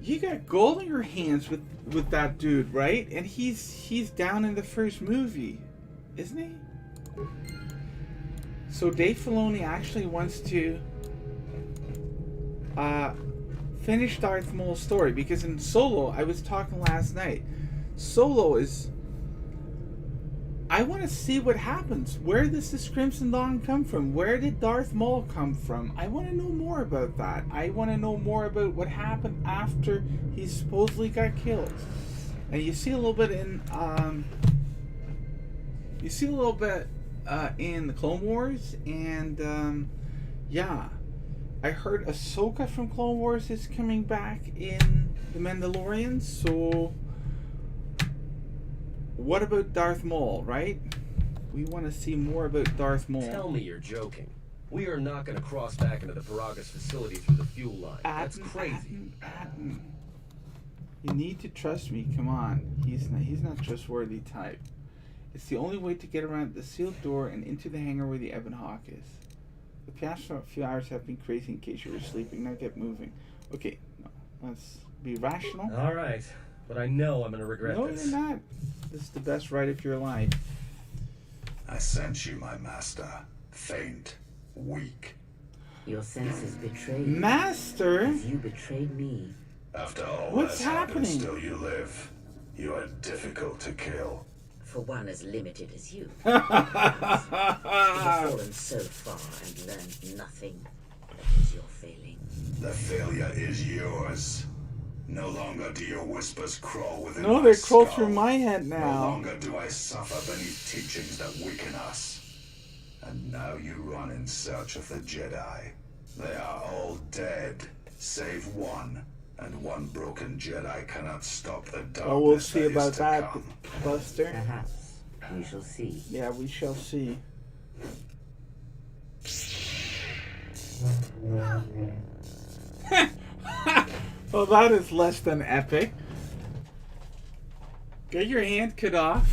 you got gold in your hands with that dude, right? And he's down in the first movie, isn't he? So Dave Filoni actually wants to finish Darth Maul's story, because in Solo, I was talking last night, Solo is... I want to see what happens. Where does this Crimson Dawn come from? Where did Darth Maul come from? I want to know more about that. I want to know more about what happened after he supposedly got killed. And you see a little bit in... you see a little bit in the Clone Wars, and yeah, I heard Ahsoka from Clone Wars is coming back in The Mandalorian, so what about Darth Maul, right? We want to see more about Darth Maul. Tell me you're joking. We are not going to cross back into the Peragus facility through the fuel line. That's crazy. Atten. You need to trust me, come on. He's not trustworthy type. It's the only way to get around the sealed door and into the hangar where the Ebon Hawk is. The past few hours have been crazy in case you were sleeping. Now get moving. Okay, no, let's be rational. All right, but I know I'm going to regret this. No, you're not. This is the best ride of your life. I sent you, my master. Faint. Weak. Your senses betrayed you. Master? As you betrayed me. After all What's that's happened, happening? still you live. You are difficult to kill. For one as limited as you. You have fallen so far and learned nothing. That is your failing. The failure is yours. No longer do your whispers crawl within No, my they crawl skull. through my head No now. longer do I suffer beneath teachings that weaken us. And now you run in search of the Jedi. They are all dead, save one. And one broken Jedi cannot stop the darkness. Oh, we'll see that is about to that, come. Buster. Perhaps we shall see. Yeah, we shall see. Well, that is less than epic. Get your hand cut off.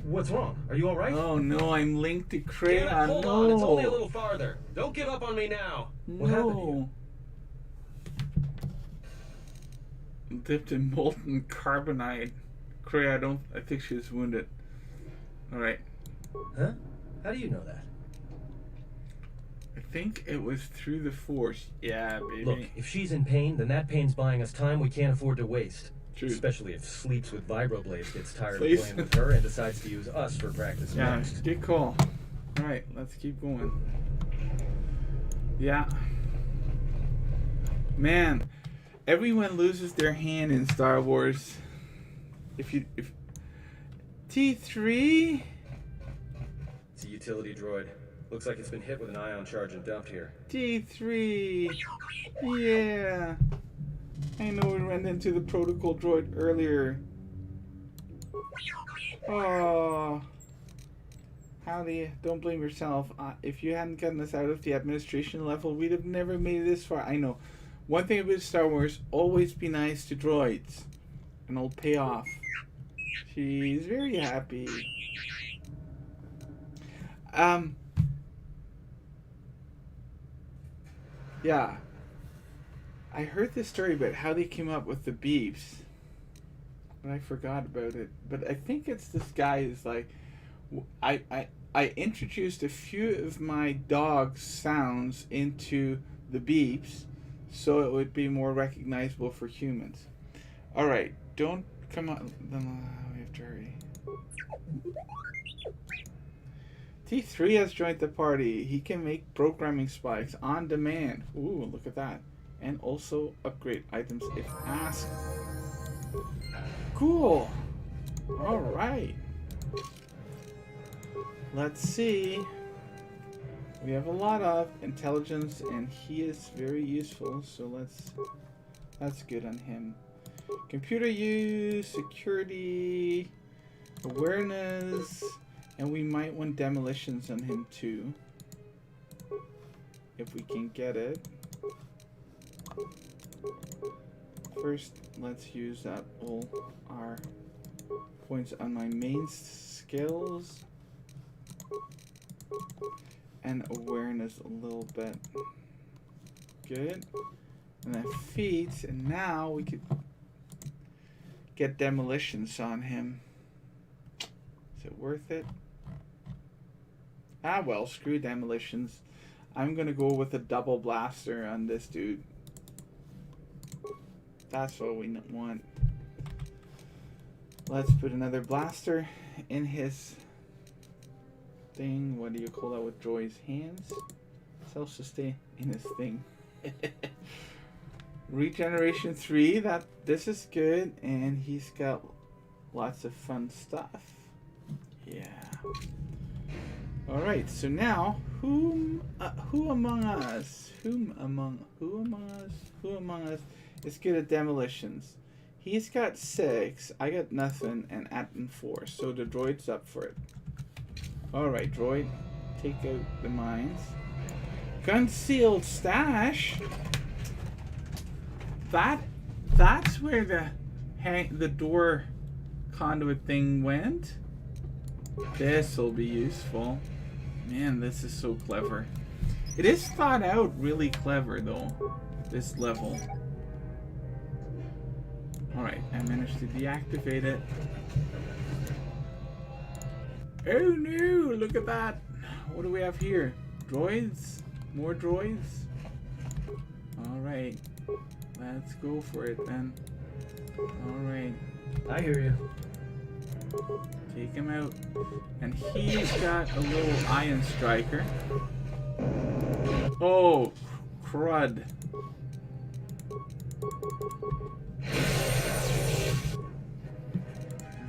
What's wrong? Are you all right? Oh no, I'm linked to Damn it, Crayon. hold No. on, it's only a little farther. Don't give up on me now. What happened to you? No. Dipped in molten carbonite. Cray, I think she was wounded. Alright. Huh? How do you know that? I think it was through the Force. Yeah, baby. Look, if she's in pain, then that pain's buying us time we can't afford to waste. True. Especially if Sleeps with Vibroblades gets tired Please. of playing with her and decides to use us for practice Yeah, next. good call. Alright, let's keep going. Yeah. Man, everyone loses their hand in Star Wars. If T3? It's a utility droid. Looks like it's been hit with an ion charge and dumped here. T3. Yeah. I know we ran into the protocol droid earlier. Oh. Howdy, don't blame yourself. If you hadn't gotten us out of the administration level, we'd have never made it this far. I know. One thing about Star Wars, always be nice to droids. an old payoff. She's very happy. Yeah. I heard this story about how they came up with the beeps. But I forgot about it. But I think it's this guy who's like, I introduced a few of my dog's sounds into the beeps so it would be more recognizable for humans. Alright, don't come on. We have to hurry. T3 has joined the party. He can make programming spikes on demand. Ooh, look at that. And also upgrade items if asked. Cool. Alright. Let's see. We have a lot of intelligence and he is very useful, so that's good on him. Computer use, security, awareness, and we might want demolitions on him too. If we can get it. First, let's use up all our points on my main skills. And awareness a little bit. Good. And then feats, and now we could get demolitions on him. Is it worth it? Ah well, screw demolitions. I'm gonna go with a double blaster on this dude. That's what we want. Let's put another blaster in his thing. What do you call that with Joy's hands? Self-sustain in his thing. Regeneration 3. This is good, and he's got lots of fun stuff. Yeah. All right. So now, who among us is good at demolitions? He's got 6. I got nothing, and Atman 4. So the droid's up for it. Alright, droid, take out the mines. Concealed stash. That's where the door conduit thing went. This'll be useful. Man, this is so clever. It is thought out really clever though, this level. Alright, I managed to deactivate it. Oh no, look at that. What do we have here? Droids? More droids? Alright. Let's go for it then. Alright. I hear you. Take him out. And he's got a little ion striker. Oh, crud.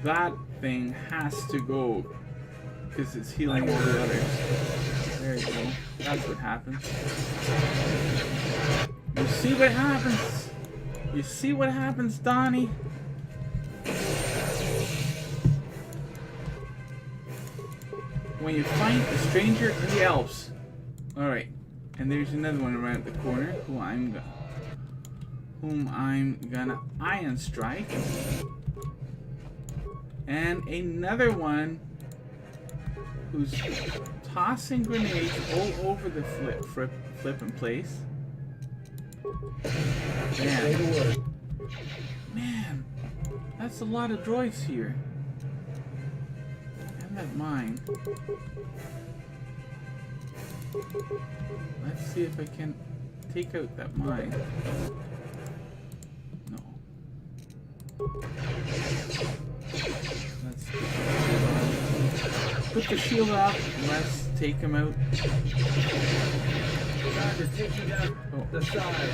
That thing has to go. Because it's healing all the others. There you go. That's what happens. You see what happens? You see what happens, Donnie? When you find a stranger in the Alps. Alright. And there's another one around the corner whom I'm gonna ion strike. And another one who's tossing grenades all over the flipping place. Man, that's a lot of droids here. And that mine. Let's see if I can take out that mine. No. Let's put the shield up. Let's take him out. Trying to take you down the side.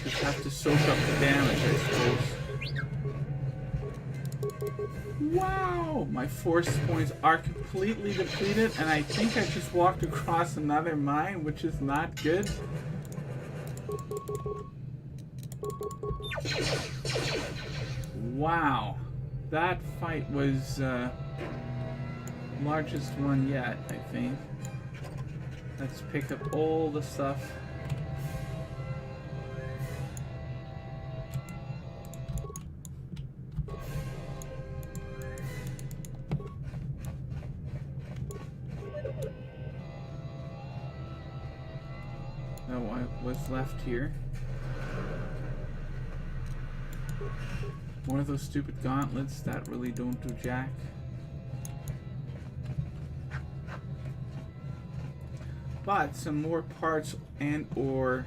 Just have to soak up the damage, I suppose. Wow! My force points are completely depleted, and I think I just walked across another mine, which is not good. Wow. That fight was largest one yet, I think. Let's pick up all the stuff. was left here. One of those stupid gauntlets that really don't do jack. But some more parts and or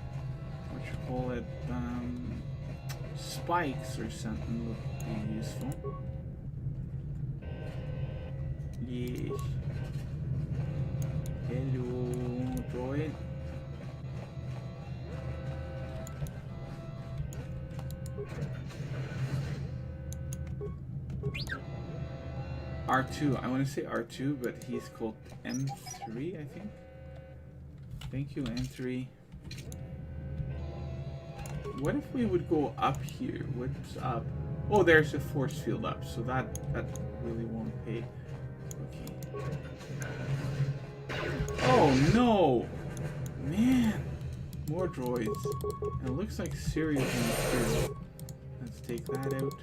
what you call it, spikes or something would be useful. Yes. Hello, droid. R2. I want to say R2, but he's called M3, I think. Thank you, M3. What if we would go up here? What's up? Oh, there's a force field up, so that really won't pay. Okay. Oh no! Man! More droids. And it looks like Sirius in the field. Let's take that out.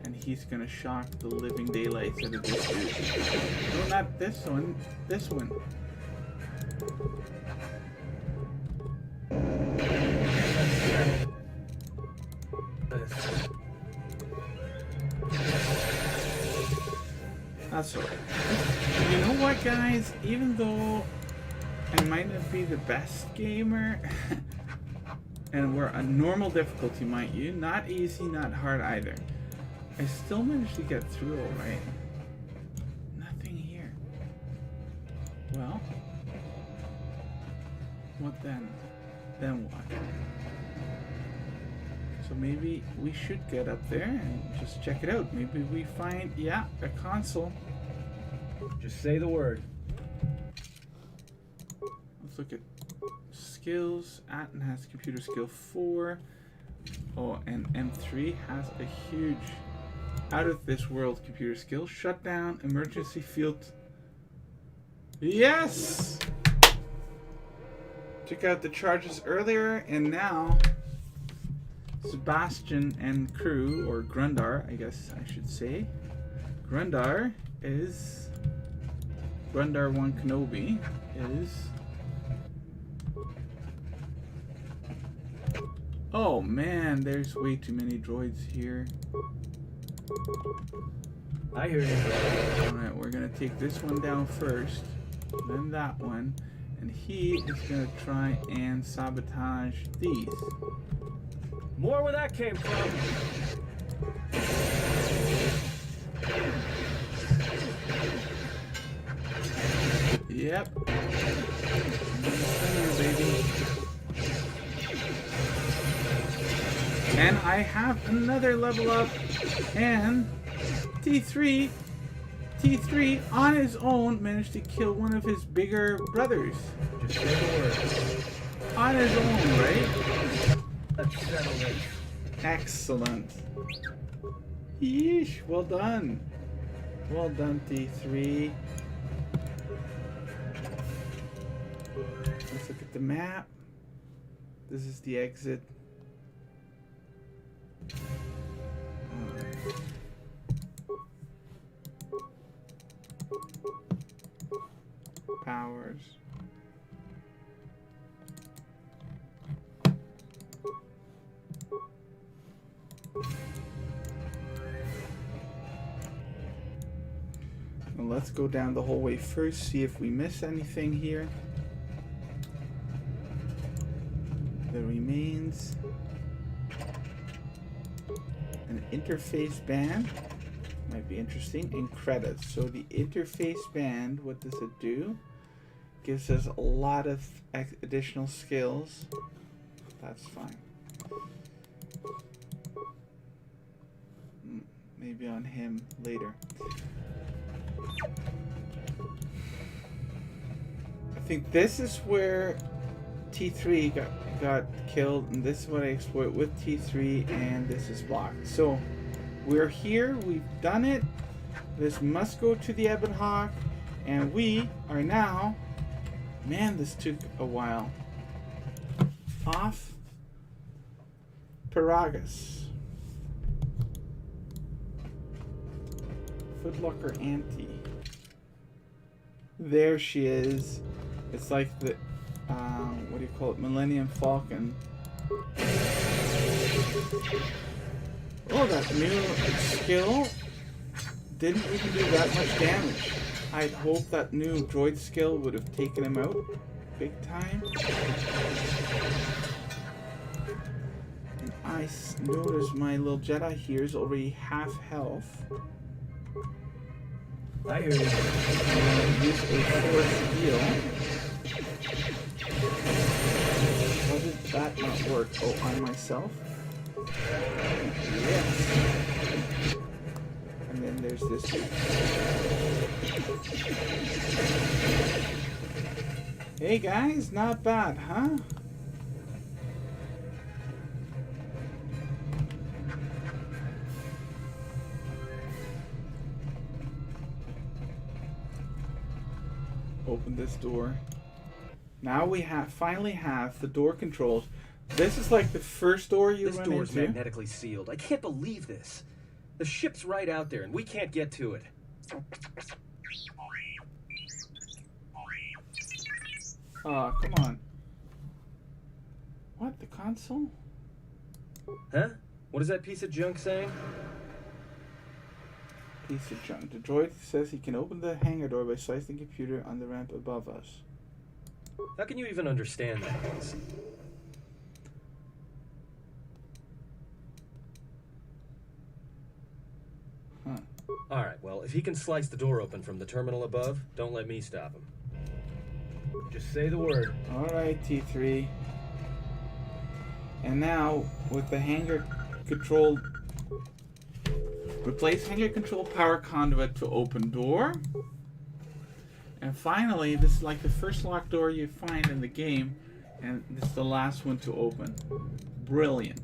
And he's gonna shock the living daylights out of this dude. No, not this one. This one. That's alright. You know what, guys? Even though I might not be the best gamer, and we're a normal difficulty, mind you, not easy, not hard either, I still managed to get through alright. Nothing here. Well, what then? Then what? So maybe we should get up there and just check it out. Maybe we find, yeah, a console. Just say the word. Let's look at skills. Atten has computer skill 4. Oh, and M3 has a huge out of this world computer skill. Shutdown, emergency field. Yes! Took out the charges earlier, and now Sebastian and crew, or Grundar, I guess I should say. Grundar 1 Kenobi is... Oh man, there's way too many droids here. I hear you. Alright, we're gonna take this one down first, then that one, and he is gonna try and sabotage these. More where that came from. Yep. Baby. And I have another level up, and T3 on his own managed to kill one of his bigger brothers. Just say the word. On his own, right? Let's settle it. Excellent. Yeesh, well done. Well done, T3. Let's look at the map. This is the exit. Powers. Well, let's go down the hallway first, see if we miss anything here. There remains an interface band. Might be interesting. And credits. So the interface band, what does it do? Gives us a lot of additional skills. That's fine. Maybe on him later. I think this is where T3 got killed, and this is what I exploit with T3, and this is blocked. So we're here, we've done it. This must go to the Ebon Hawk, and we are now, man, this took a while, off Peragus. Footlocker Auntie. There she is. It's like the what do you call it? Millennium Falcon. Oh, that new skill didn't even do that much damage. I'd hope that new droid skill would have taken him out big time. And I notice my little Jedi here is already half health. I hear you. I'm gonna use a force heal. Why did that not work? Oh, on myself? Yes. And then there's this one. Hey guys, not bad, huh? Open this door. Now we finally have the door controls. This is like the first door you run into. This door's magnetically sealed. I can't believe this. The ship's right out there, and we can't get to it. Aw, come on. What? The console? Huh? What is that piece of junk saying? Piece of junk. The droid says he can open the hangar door by slicing the computer on the ramp above us. How can you even understand that? Huh. Alright, well, if he can slice the door open from the terminal above, don't let me stop him. Just say the word. Alright, T3. And now, with the hangar control... Replace hangar control power conduit to open door. And finally, this is like the first locked door you find in the game. And this is the last one to open. Brilliant.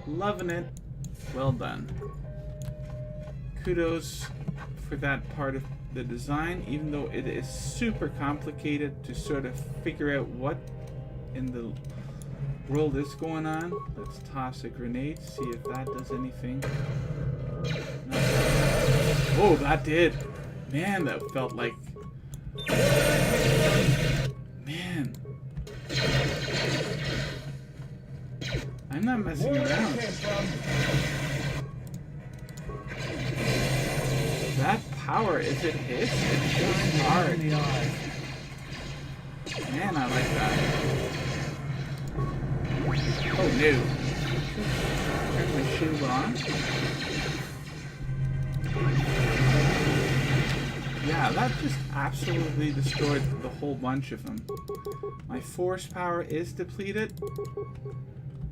Loving it. Well done. Kudos for that part of the design, even though it is super complicated to sort of figure out what in the world is going on. Let's toss a grenade, see if that does anything. No. Oh, that did. Man, that felt like... Man. I'm not messing around. That power, if it hits, it's just hard. Man, I like that. Oh no. Turn my shield on. Yeah, that just absolutely destroyed the whole bunch of them. My force power is depleted.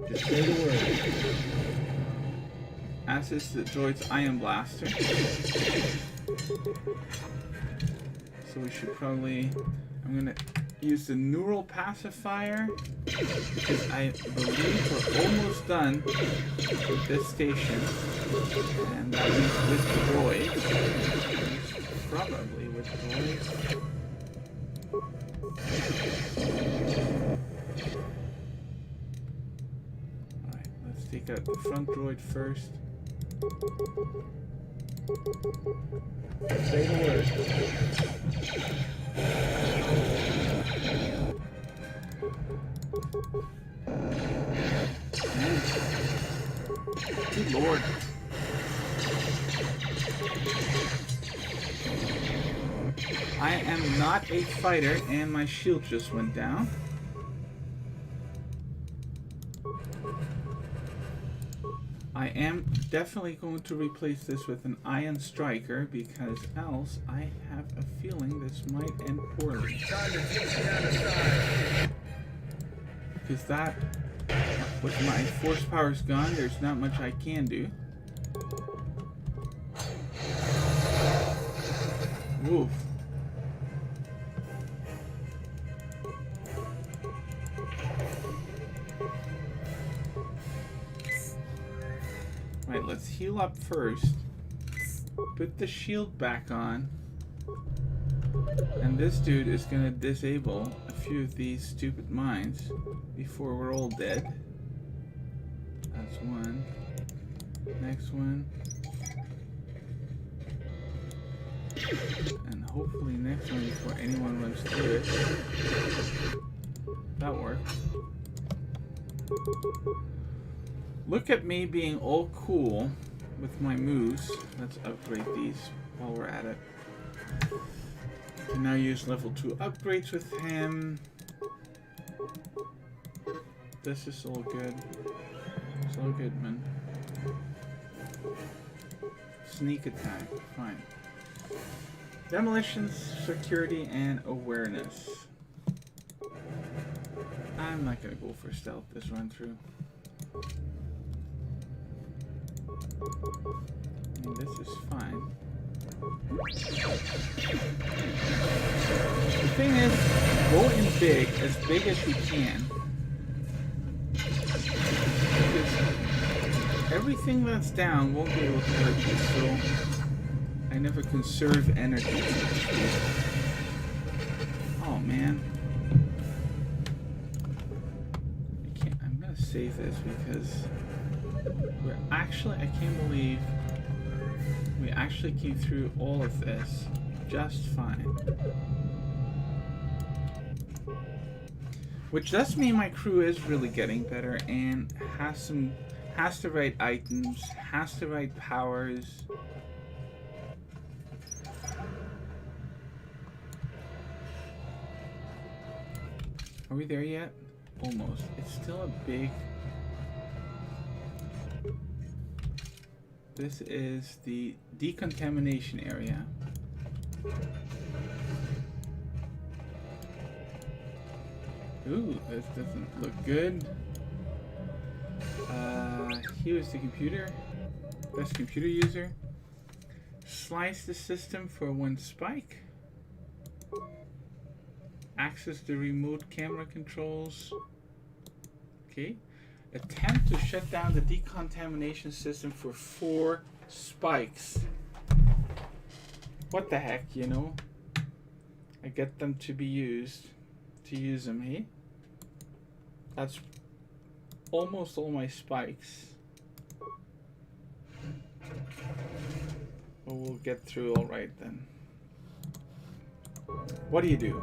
Just say the word. As is the droid's ion blaster. So we should probably... I'm gonna use the neural pacifier because I believe we're almost done with this station. And that means with the droids. Probably with droids. Alright, let's take out the front droid first. Say the word. Good lord. I am not a fighter and my shield just went down. I am definitely going to replace this with an ion striker because else I have a feeling this might end poorly. Because that, with my force powers gone, there's not much I can do. Woof. Right, let's heal up first. Put the shield back on. And this dude is gonna disable a few of these stupid mines before we're all dead. That's one. Next one. And hopefully next one before anyone runs through it. That works. Look at me being all cool with my moves. Let's upgrade these while we're at it. Can now use level 2 upgrades with him. This is all good. It's all good, man. Sneak attack, fine. Demolitions, security, and awareness. I'm not gonna go for stealth this run through. I mean, this is fine. The thing is, go in big as you can. Because everything that's down won't be able to hurt you, so I never conserve energy. Oh man. I'm gonna save this because we're actually, I can't believe we actually came through all of this just fine. Which does mean my crew is really getting better and has the right items, has the right powers. Are we there yet? Almost. It's still a big... This is the decontamination area. Ooh, this doesn't look good. Here's the computer. Best computer user. Slice the system for 1 spike. Access the remote camera controls. Okay. Attempt to shut down the decontamination system for 4 spikes. What the heck, you know? I get them to be used. To use them, hey? That's almost all my spikes. But we'll get through alright then. What do you do?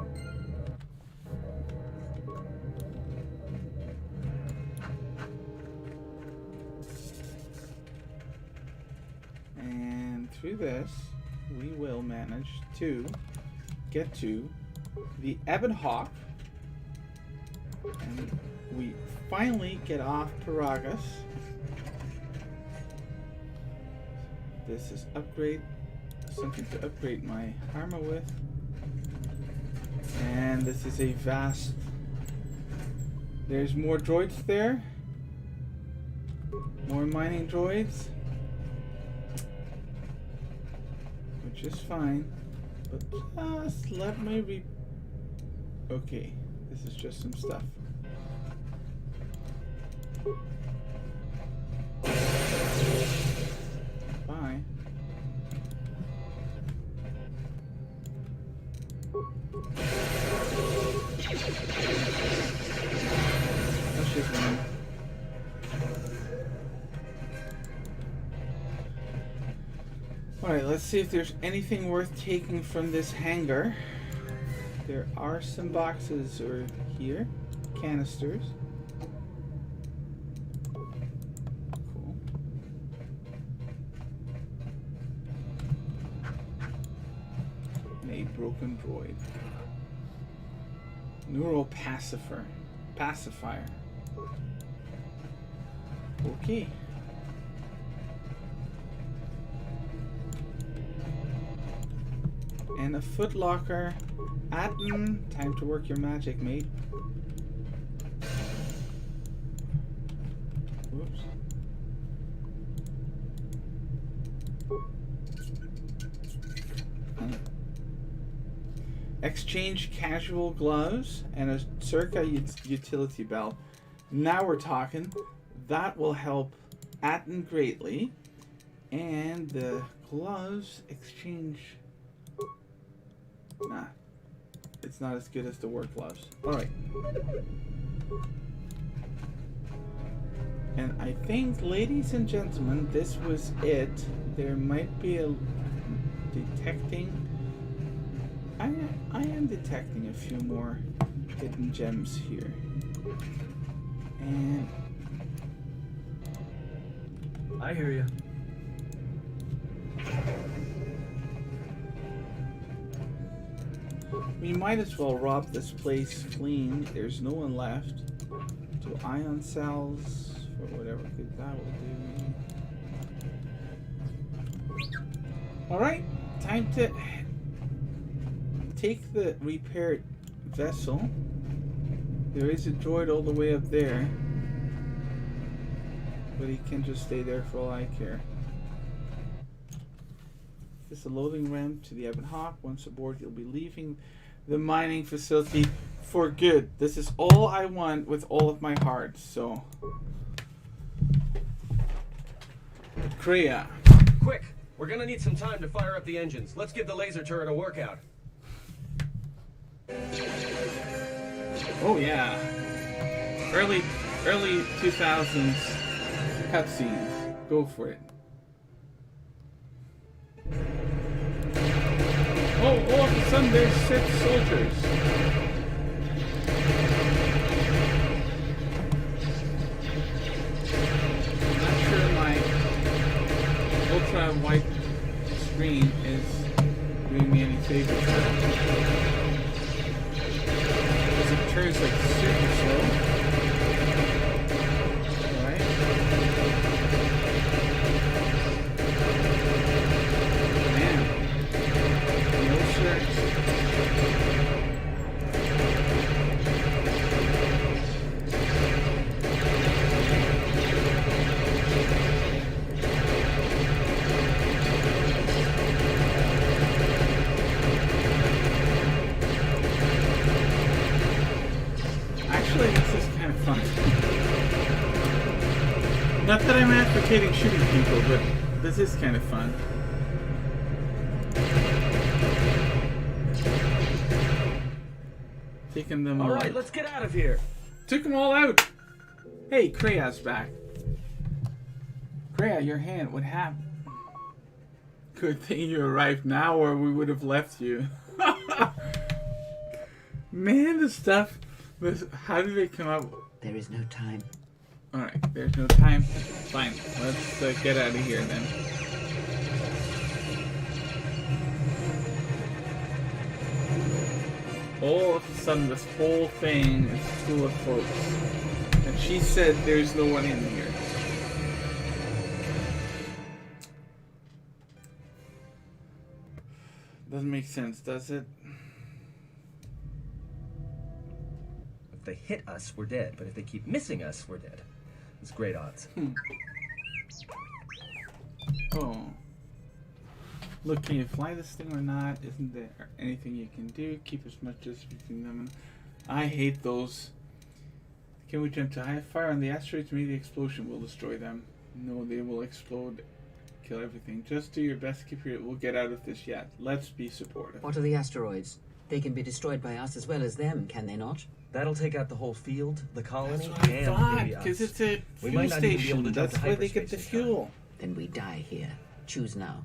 And through this, we will manage to get to the Ebon Hawk. And we finally get off Peragus. This is upgrade, something to upgrade my armor with. And this is a vast... There's more droids there. More mining droids. Which is fine. But just let me be... Okay, this is just some stuff. Bye. Let's just run. Alright, let's see if there's anything worth taking from this hangar. There are some boxes over here. Canisters. Cool. And a broken droid. Neural pacifier. Okay. And a footlocker. Atten, time to work your magic, mate. Whoops. Exchange casual gloves and a circa utility belt. Now we're talking. That will help Atten greatly. And the gloves exchange... Nah. It's not as good as the work gloves. Alright. And I think, ladies and gentlemen, this was it. There might be a detecting... I am detecting a few more hidden gems here. And I hear you. we might as well rob this place clean. There's no one left. 2 ion cells for whatever good that will do. Alright, time to take the repaired vessel. There is a droid all the way up there, but he can just stay there for all I care. This is a loading ramp to the Ebon Hawk. Once aboard, you'll be leaving the mining facility for good. This is all I want with all of my heart, so... Kreia. Quick! We're gonna need some time to fire up the engines. Let's give the laser turret a workout. Oh yeah. Early 2000s cutscenes. Go for it. Oh, all of a sudden there's Sith soldiers. I'm not sure my ultra wide screen is doing me any favors. Because it turns like super slow. Alright. Man. No shirts. Actually, this is kind of fun. Not that I'm advocating shooting people, but this is kind of fun. Taking them all Alright, out. let's get out of here. Took them all out. Hey, Kreia's back. Kreia, your hand, what happened? Good thing you arrived now or we would have left you. Man, the stuff. How did they come up? There is no time. Alright, there's no time. Fine, let's get out of here then. All of a sudden, this whole thing is full of folks. And she said there's no one in here. Doesn't make sense, does it? If they hit us, we're dead. But if they keep missing us, we're dead. It's great odds. Oh. Look, can you fly this thing or not? Isn't there anything you can do? Keep as much distance between them. I hate those. Can we jump to high fire on the asteroids? Maybe the explosion will destroy them. No, they will explode. Kill everything. Just do your best. We'll get out of this yet. Let's be supportive. What are the asteroids? They can be destroyed by us as well as them, can they not? That'll take out the whole field, the colony, That's what I and thought, maybe us. because it's a We fuel might not even be able station. to jump That's to where they get the hyperspace in time. fuel. Then we die here. Choose now.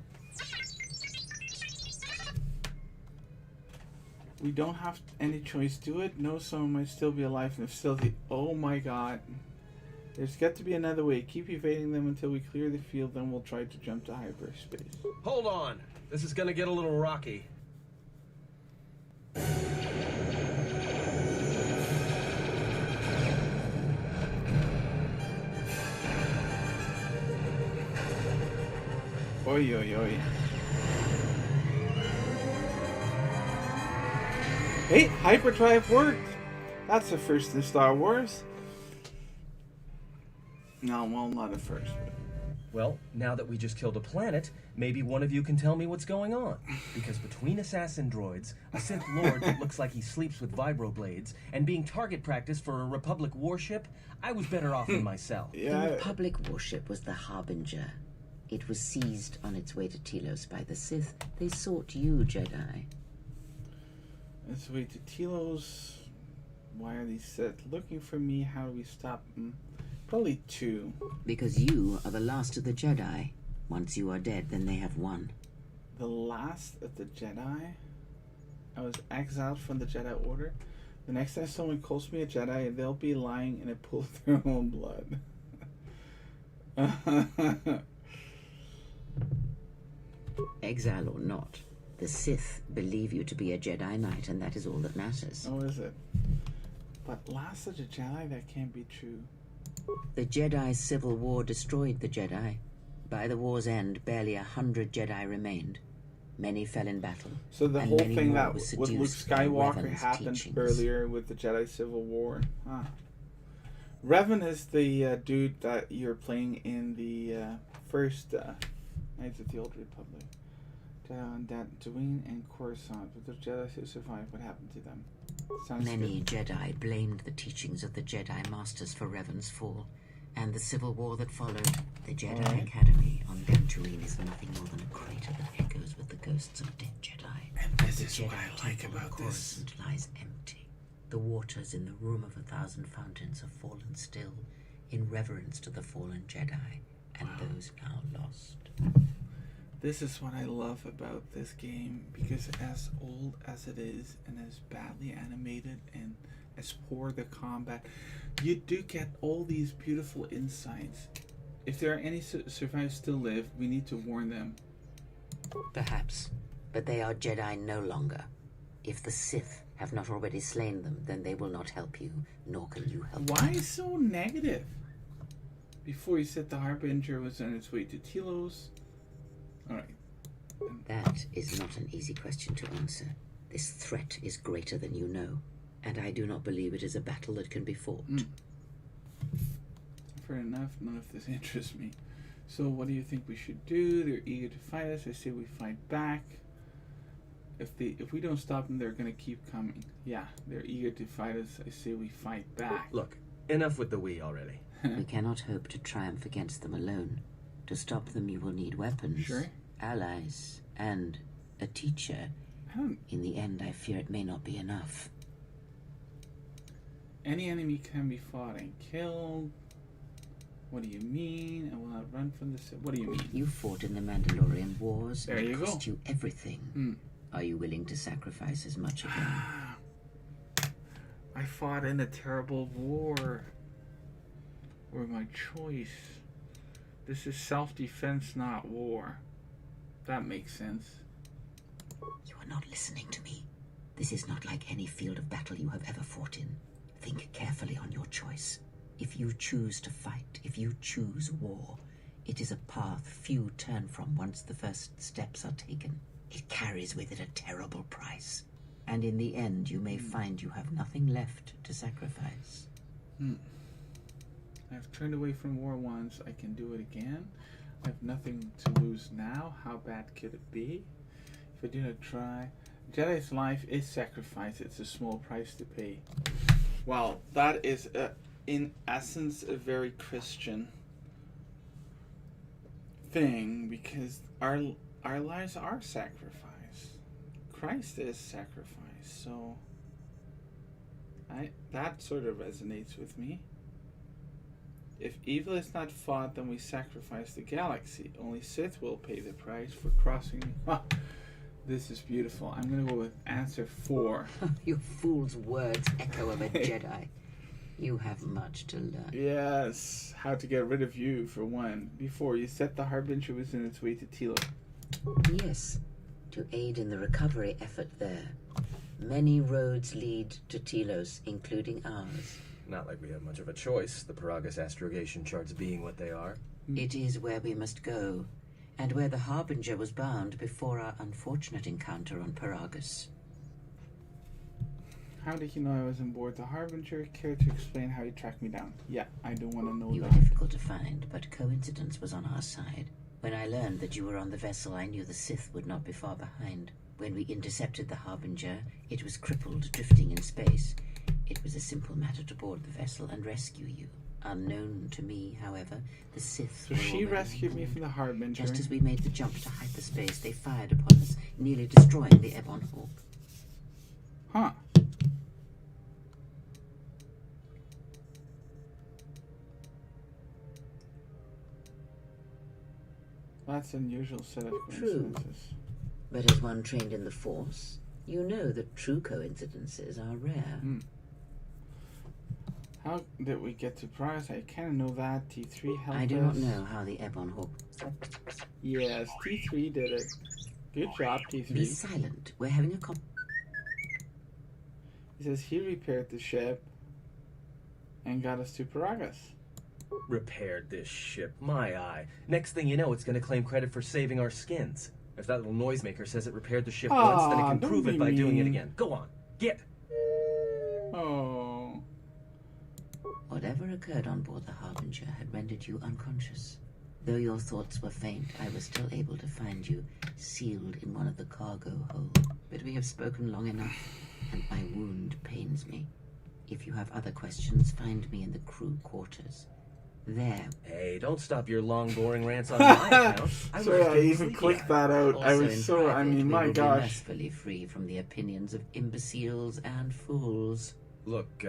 We don't have any choice. Do it. No, someone might still be alive in the facility. Oh my god. There's got to be another way. Keep evading them until we clear the field, then we'll try to jump to hyperspace. Hold on. This is gonna get a little rocky. Oi, oi, oi. Hey, hyperdrive worked! That's the first in Star Wars. No, well, not a first. But... Well, now that we just killed a planet, maybe one of you can tell me what's going on. Because between assassin droids, a Sith Lord that looks like he sleeps with vibroblades, and being target practice for a Republic warship, I was better off than myself. The Republic warship was the Harbinger. It was seized on its way to Telos by the Sith. They sought you, Jedi. Its way to Telos. Why are these Sith looking for me? How do we stop them? Probably two. Because you are the last of the Jedi. Once you are dead, then they have won. The last of the Jedi? I was exiled from the Jedi Order? The next time someone calls me a Jedi, they'll be lying in a pool of their own blood. Exile or not, the Sith believe you to be a Jedi Knight, and that is all that matters. Oh, is it? But last such a Jedi, that can't be true. The Jedi Civil War destroyed the Jedi. By the war's end, barely 100 Jedi remained. Many fell in battle. So the and whole many thing more that were with Luke seduced by Skywalker Revan's happened teachings. earlier with the Jedi Civil War. Huh. Revan is the dude that you're playing in the first Knights of the Old Republic. Jedi on Tatooine and Coruscant. But the Jedi who survived, what happened to them? Sounds Many good. Jedi blamed the teachings of the Jedi Masters for Revan's fall, and the civil war that followed. The Jedi Alright. Academy on Tatooine is nothing more than a crater that echoes with the ghosts of dead Jedi. And this The is Jedi what I like Temple on about this. Coruscant lies empty. The waters in the Room of 1,000 Fountains have fallen still, in reverence to the fallen Jedi and those now lost. This is what I love about this game, because as old as it is and as badly animated and as poor the combat, you do get all these beautiful insights. If there are any survivors still live, we need to warn them. Perhaps, but they are Jedi no longer. If the Sith have not already slain them, then they will not help you, nor can you help them. Why so negative? Before you said the Harbinger was on its way to Telos. Alright. That is not an easy question to answer. This threat is greater than you know, and I do not believe it is a battle that can be fought. Fair enough, none of this interests me. So what do you think we should do? They're eager to fight us. I say we fight back. If we don't stop them, they're gonna keep coming. Yeah, they're eager to fight us. I say we fight back. Look, enough with the we already. We cannot hope to triumph against them alone. To stop them, you will need weapons, Sure. allies, and a teacher. I don't. In the end, I fear it may not be enough. Any enemy can be fought and killed. What do you mean? I will not run from this. What do you mean? You fought in the Mandalorian Wars, There and you it go. cost you everything. Are you willing to sacrifice as much again? I fought in a terrible war. Or my choice. This is self-defense, not war. That makes sense. You are not listening to me. This is not like any field of battle you have ever fought in. Think carefully on your choice. If you choose to fight, if you choose war, it is a path few turn from once the first steps are taken. It carries with it a terrible price. And in the end, you may find you have nothing left to sacrifice. I've turned away from war once. I can do it again. I have nothing to lose now. How bad could it be? If I do not try. Jedi's life is sacrifice. It's a small price to pay. Well, that is, in essence, a very Christian thing, because our lives are sacrifice. Christ is sacrifice. So that sort of resonates with me. If evil is not fought, then we sacrifice the galaxy. Only Sith will pay the price for crossing. This is beautiful. I'm going to go with answer 4. Your fool's words echo of a Jedi. You have much to learn. Yes. How to get rid of you, for one. Before, you said the Harbinger was in its way to Telos. Yes, to aid in the recovery effort there. Many roads lead to Telos, including ours. Not like we have much of a choice, the Peragus astrogation charts being what they are. It is where we must go, and where the Harbinger was bound before our unfortunate encounter on Peragus. How did you know I was on board the Harbinger? Care to explain how you tracked me down? Yeah, I do want to know You were that. difficult to find, but coincidence was on our side. When I learned that you were on the vessel, I knew the Sith would not be far behind. When we intercepted the Harbinger, it was crippled, drifting in space. It was a simple matter to board the vessel and rescue you. Unknown to me, however, the Sith So were she already rescued on me board. from the Harbinger. Just as we made the jump to hyperspace, they fired upon us, nearly destroying the Ebon Hawk. Huh. That's an unusual set of True. coincidences. But as one trained in the Force, You know that true coincidences are rare. How did we get to Peragus? I kind of know that. T3 helped us. I do not know how the Ebon Hawk... Yes, T3 did it. Good job, T3. Be silent. We're having a He says he repaired the ship and got us to Peragus. Repaired this ship. My eye. Next thing you know, it's going to claim credit for saving our skins. If that little noisemaker says it repaired the ship once, then it can don't prove be it by doing it mean. again. Go on. Get. Oh. Whatever occurred on board the Harbinger had rendered you unconscious. Though your thoughts were faint, I was still able to find you, sealed in one of the cargo holds. But we have spoken long enough, and my wound pains me. If you have other questions, find me in the crew quarters. There. Hey, don't stop your long, boring rants on my account. Sorry, I even clicked that out. I Also was in so, I private, mean, we my will be gosh. mercifully free from the opinions of imbeciles and fools. Look,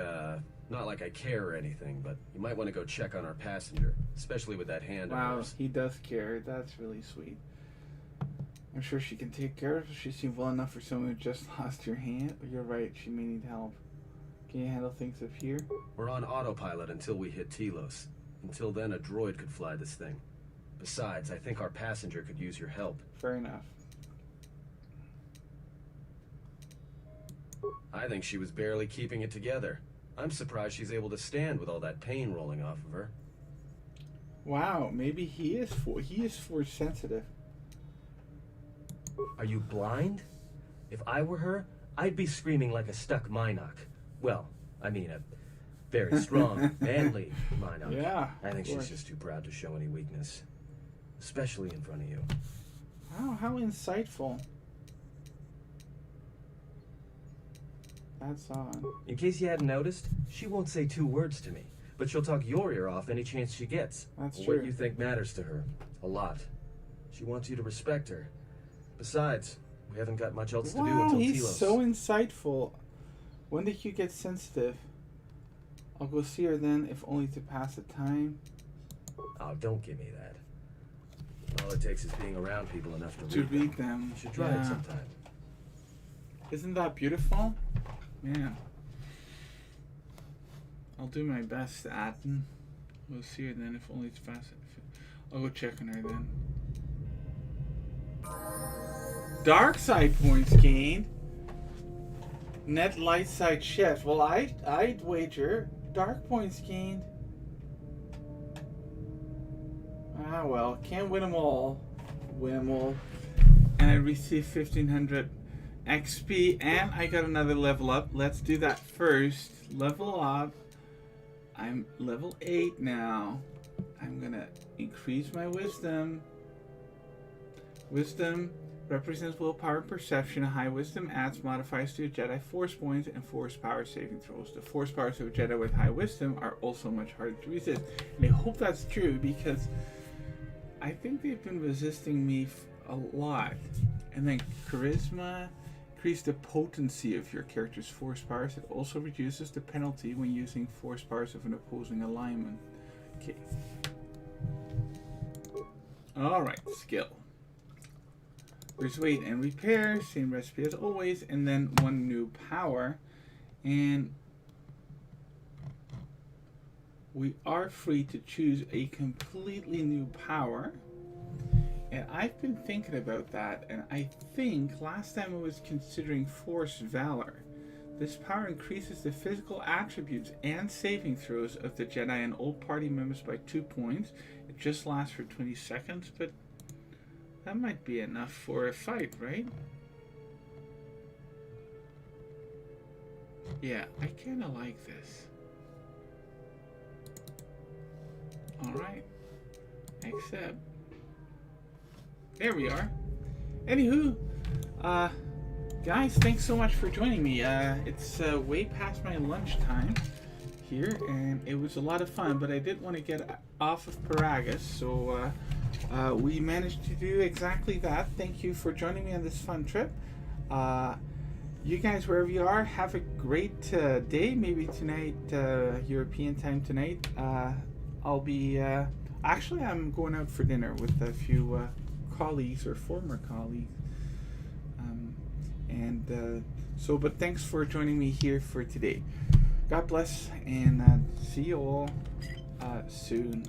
not like I care or anything, but you might want to go check on our passenger, especially with that hand of Wow, hers. he does care. That's really sweet. I'm sure she can take care of it. She seemed well enough for someone who just lost your hand. You're right, she may need help. Can you handle things up here? We're on autopilot until we hit Telos. Until then, a droid could fly this thing. Besides, I think our passenger could use your help. Fair enough. I think she was barely keeping it together. I'm surprised she's able to stand with all that pain rolling off of her. Wow, maybe he is force sensitive. Are you blind? If I were her, I'd be screaming like a stuck Minoc. Well, I mean a very strong, manly Minoc. Yeah, I think of she's course. just too proud to show any weakness. Especially in front of you. Wow, how insightful. That's odd. In case you hadn't noticed, she won't say 2 words to me, but she'll talk your ear off any chance she gets. That's What true. you think matters to her. A lot. She wants you to respect her. Besides, we haven't got much else to do Wow, until he's Telos. so insightful. When did you get sensitive? I'll go see her then, if only to pass the time. Oh, don't give me that. All it takes is being around people enough to To read read them. You should try Yeah. it sometime. Isn't that beautiful? Man. I'll do my best, Atten. We'll see her then, if only it's fast. I'll go check on her then. Dark side points gained. Net light side shift. Well, I'd wager dark points gained. Ah well, can't win them all. Win them all. And I received 1500 XP, and I got another level up. Let's do that first. Level up. I'm level 8 now. I'm gonna increase my wisdom. Wisdom represents willpower and perception. High wisdom adds modifiers to Jedi force points and force power saving throws. The force powers of a Jedi with high wisdom are also much harder to resist. And I hope that's true, because I think they've been resisting me a lot. And then charisma. Increase the potency of your character's force powers. It also reduces the penalty when using force powers of an opposing alignment. Okay. Alright, skill. There's weight and repair, same recipe as always, and then 1 new power. And we are free to choose a completely new power. And I've been thinking about that, and I think last time I was considering Force Valor. This power increases the physical attributes and saving throws of the Jedi and all party members by 2 points. It just lasts for 20 seconds, but that might be enough for a fight, right? Yeah, I kind of like this. Alright. Accept. There we are. Anywho, guys, thanks so much for joining me. It's way past my lunchtime here, and it was a lot of fun, but I did want to get off of Peragus, so we managed to do exactly that. Thank you for joining me on this fun trip. You guys, wherever you are, have a great day. Maybe tonight, European time tonight, I'll be... actually, I'm going out for dinner with a few... colleagues or former colleagues, and And so, but thanks for joining me here for today. God bless, and see you all soon.